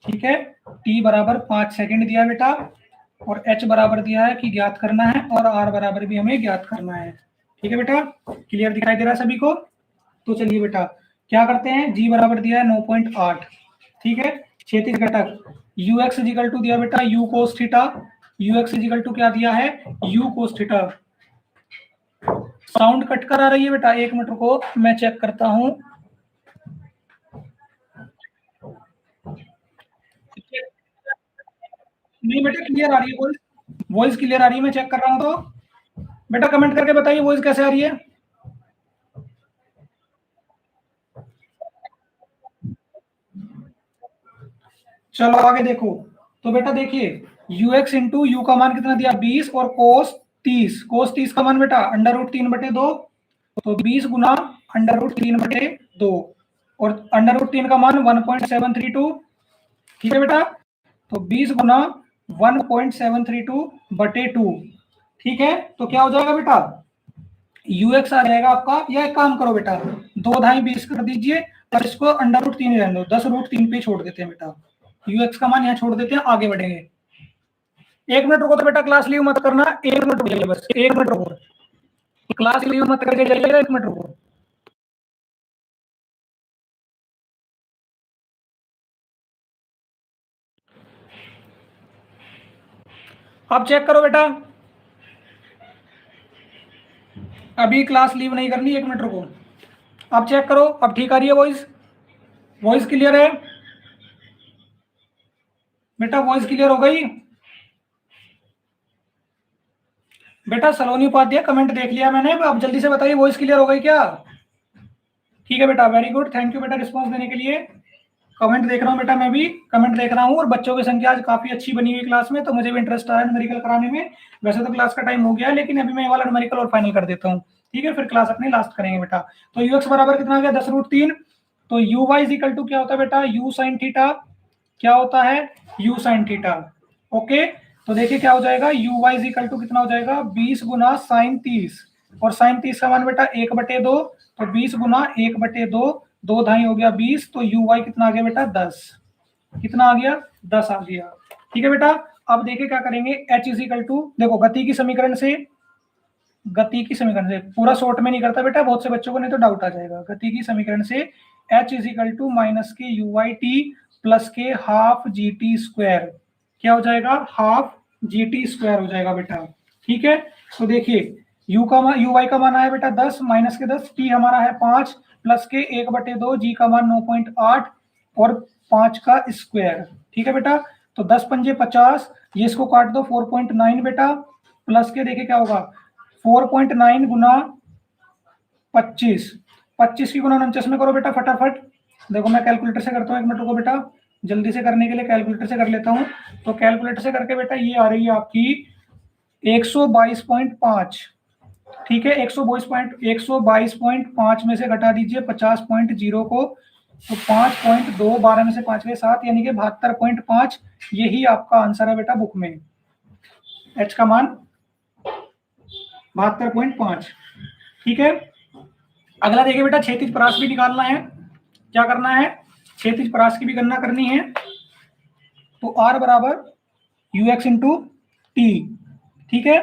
Speaker 2: ठीक है, t बराबर 5 सेकंड दिया बेटा, और h बराबर दिया है कि ज्ञात करना है, और r बराबर भी हमें ज्ञात करना है। ठीक है बेटा, क्लियर दिखाई दे रहा है सभी को? तो चलिए बेटा क्या करते हैं, g बराबर दिया है 9.8, ठीक है, क्षैतिज घटक ux इजिकल टू दिया बेटा u cos theta, ux is equal to क्या दिया है u cos theta. Sound cut कर आ रही है बेटा, 1 मिनट रुको मैं चेक करता हूं। नहीं बेटा क्लियर आ रही है वॉइस, वॉइस क्लियर आ रही है, मैं चेक कर रहा हूं, तो बेटा कमेंट करके बताइए वॉइस कैसे आ रही है। चलो आगे देखो, तो बेटा देखिए ux इंटू यू का मान कितना दिया 20, और कोस 30 का मान बेटा √3/2, तो 20 गुना √3/2, और √3 का मान 1.732, ठीक है बेटा, तो 20 गुना 1.732/2, ठीक है, तो क्या हो जाएगा बेटा ux आ जाएगा आपका, या एक काम करो बेटा 2 धाई 20 कर दीजिए, और इसको √3 रहने दो, 10√3 पे छोड़ देते हैं बेटा, ux का मान यहाँ छोड़ देते हैं, आगे बढ़ेंगे। 1 मिनट रुको तो बेटा, क्लास लीव मत करना, 1 मिनट रुको, बस 1 मिनट रुको, क्लास लीव मत करके जाइएगा, 1 मिनट रुको। अब चेक करो बेटा, अभी क्लास लीव नहीं करनी, 1 मिनट रुको, अब चेक करो, अब ठीक आ रही है वॉइस? वॉइस क्लियर है बेटा? वॉइस क्लियर हो गई बेटा? सलोनी उपाध्याय कमेंट देख लिया मैंने, अब जल्दी से बताइए वॉइस क्लियर हो गई क्या? ठीक है बेटा, वेरी गुड, थैंक यू बेटा रिस्पांस देने के लिए। कमेंट देख रहा हूँ बेटा, मैं भी कमेंट देख रहा हूँ, और बच्चों की संख्या आज काफी अच्छी बनी हुई क्लास में, तो मुझे भी इंटरेस्ट आ रहा है न्यूमेरिकल कराने में। वैसे तो क्लास का टाइम हो गया है, लेकिन अभी मैं ये वाला न्यूमेरिकल और फाइनल कर देता हूँ, ठीक है, फिर क्लास अपनी लास्ट करेंगे बेटा। तो यू एक्स बराबर कितना आ गया? 10√3। तो यू वाई इजिकल टू क्या होता है बेटा? You sine theta. क्या होता है? You sine theta. ओके, तो देखिए क्या हो जाएगा, यू वाई इजिकल टू कितना हो जाएगा? 20 गुना साइन 30, और साइन 30 का मान बेटा 1/2, तो 20 गुना 1/2, 2 ढाई हो गया 20, तो यू वाई कितना आ गया बेटा? 10। कितना आ गया? 10 आ गया। ठीक है बेटा, अब देखिए क्या करेंगे, एच इजिकल टू, देखो गति की समीकरण से, पूरा शॉर्ट में नहीं करता बेटा, बहुत से बच्चों को नहीं तो डाउट आ जाएगा। गति की समीकरण से एच इजिकल टू माइनस के यू वाई टी प्लस के हाफ जी टी स्क्वायर, क्या हो जाएगा? हाफ जी टी स्क्वायर हो जाएगा बेटा। ठीक है, तो देखिए यू वाई का मान आया बेटा 10, माइनस के 10, टी हमारा है 5, प्लस के 1/2, जी का मान 9.8 और 5 का स्क्वायर। ठीक है बेटा, तो 10 पंजे 50, ये इसको काट दो 4.9 बेटा, प्लस के देखिए क्या होगा 4.9 गुना 25, 25 की गुना 49 में करो बेटा फटाफट। देखो मैं कैलकुलेटर से करता हूँ, एक मिनट रुको बेटा, जल्दी से करने के लिए कैलकुलेटर से कर लेता हूँ। तो कैलकुलेटर से करके बेटा ये आ रही है आपकी 122.5। ठीक है, 122.5 में से घटा दीजिए 50.0 को, तो 5.2, 12 में से 5 गए 7, यानी कि 72.5, यही आपका आंसर है बेटा बुक में। एच का मान 72.5। ठीक है, अगला देखिए बेटा, क्षैतिज परास भी निकालना है। क्या करना है? क्षैतिज परास की भी गणना करनी है। तो आर बराबर यू एक्स इंटू टी। ठीक है,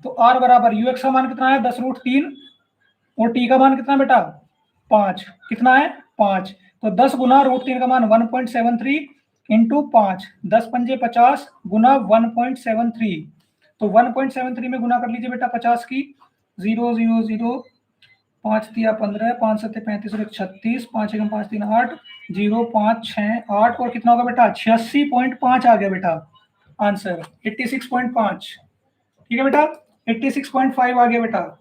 Speaker 2: तो आर बराबर यू एक्स का मान कितना है? 10√3, और टी का मान कितना बेटा? 5। कितना है? 5। तो 10 गुना √3 का मान 1.73 इंटू 5, 10 पंजे 50 गुना 1.73, तो 1.73 में गुना कर लीजिए बेटा 50 की, 0 0 0, 5 तिया 15, 5 7 35 और 36, 5 एकम 5 3 8, 0 5 6 8, और कितना होगा बेटा? 86.5 आ गया बेटा आंसर, 86.5। ठीक है बेटा, 86.5 आ गया बेटा।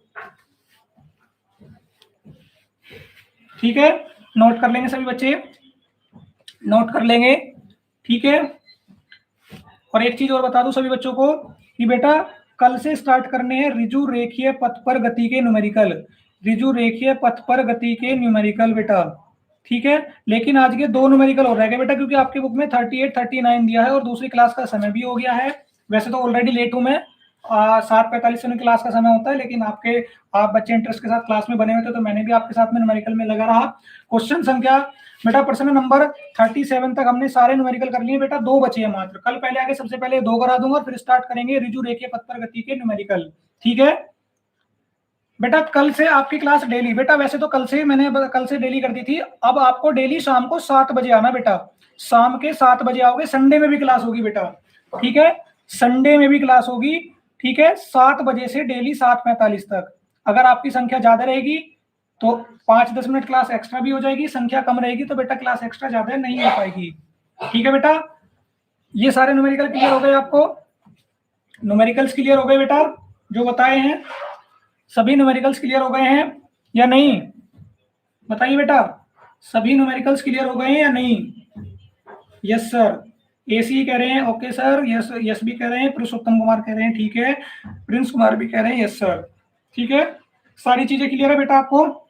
Speaker 2: ठीक है, नोट कर लेंगे सभी बच्चे, नोट कर लेंगे। ठीक है, और एक चीज और बता दूं सभी बच्चों को कि बेटा कल से स्टार्ट करने हैं रिजु रेखीय पथ पर गति के न्यूमेरिकल, रिजु रेखीय पथ पर गति के न्यूमेरिकल बेटा। ठीक है, लेकिन आज के 2 न्यूमेरिकल और रह गए बेटा, क्योंकि आपके बुक में 38 39 दिया है और दूसरी क्लास का समय भी हो गया है। वैसे तो ऑलरेडी लेट हूं मैं, 7:45 से क्लास का समय होता है, लेकिन आप बच्चे इंटरेस्ट के साथ क्लास में बने हुए थे, तो मैंने भी आपके साथ में न्यूमेरिकल में लगा रहा। क्वेश्चन संख्या बेटा प्रश्न नंबर 37 तक हमने सारे न्यूमेरिकल कर लिए बेटा, 2 बचे हैं मात्र। कल पहले आगे सबसे पहले 2 करा दूंगा, फिर स्टार्ट करेंगे रिजु रेखीय पथ पर गति के न्यूमेरिकल। ठीक है बेटा, कल से आपकी क्लास डेली बेटा, वैसे तो कल से डेली कर दी थी, अब आपको डेली शाम को 7 बजे आना बेटा, शाम के 7 बजे आओगे। संडे में भी क्लास होगी बेटा, ठीक है, संडे में भी क्लास होगी। ठीक है, 7 बजे से डेली 7:45 तक। अगर आपकी संख्या ज्यादा रहेगी तो 5-10 मिनट क्लास एक्स्ट्रा भी हो जाएगी, संख्या कम रहेगी तो बेटा क्लास एक्स्ट्रा ज्यादा नहीं हो पाएगी। ठीक है बेटा, ये सारे न्यूमेरिकल क्लियर हो गए आपको? न्यूमेरिकल्स क्लियर हो गए बेटा जो बताए हैं? सभी न्यूमेरिकल्स क्लियर हो गए हैं या नहीं? बताइए बेटा, सभी न्यूमेरिकल्स क्लियर हो गए हैं या नहीं? यस सर, एसी कह रहे हैं, ओके सर, यस यस भी कह रहे हैं, पुरुषोत्तम कुमार कह रहे हैं, ठीक है, प्रिंस कुमार भी कह रहे हैं यस सर। ठीक है, सारी चीजें क्लियर है बेटा आपको?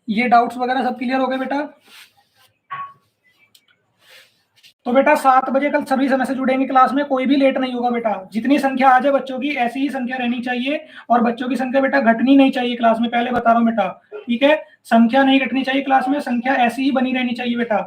Speaker 2: ये डाउट्स वगैरह सब क्लियर हो गए बेटा? तो बेटा 7 बजे कल सभी समय से जुड़ेंगे क्लास में, कोई भी लेट नहीं होगा बेटा। जितनी संख्या आ जाए बच्चों की ऐसी ही संख्या रहनी चाहिए, और बच्चों की संख्या बेटा घटनी नहीं चाहिए क्लास में, पहले बता रहा हूँ बेटा। ठीक है, संख्या नहीं घटनी चाहिए क्लास में, संख्या ऐसी ही बनी रहनी चाहिए बेटा।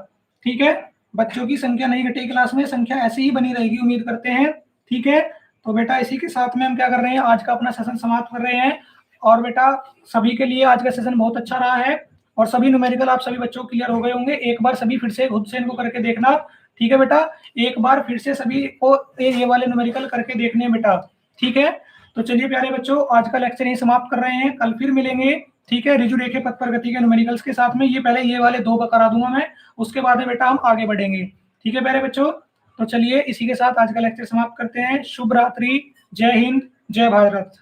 Speaker 2: ठीक है, बच्चों की संख्या नहीं घटेगी क्लास में, संख्या ऐसी ही बनी रहेगी, उम्मीद करते हैं। ठीक है, तो बेटा इसी के साथ में हम क्या कर रहे हैं, आज का अपना सेशन समाप्त कर रहे हैं। और बेटा सभी के लिए आज का सेशन बहुत अच्छा रहा है, और सभी न्यूमेरिकल आप सभी बच्चों क्लियर हो गए होंगे। एक बार सभी फिर से खुद से इनको करके देखना। ठीक है बेटा, एक बार फिर से सभी को ये वाले न्यूमेरिकल करके देखने बेटा। ठीक है, तो चलिए प्यारे बच्चों, आज का लेक्चर यही समाप्त कर रहे हैं, कल फिर मिलेंगे ठीक है, ऋजु रेखे पथ पर गति के न्यूमेरिकल्स के साथ में ये पहले ये वाले 2 करा दूंगा मैं, उसके बाद में बेटा हम आगे बढ़ेंगे। ठीक है प्यारे बच्चों, तो चलिए इसी के साथ आज का लेक्चर समाप्त करते हैं। शुभ रात्रि, जय हिंद, जय भारत।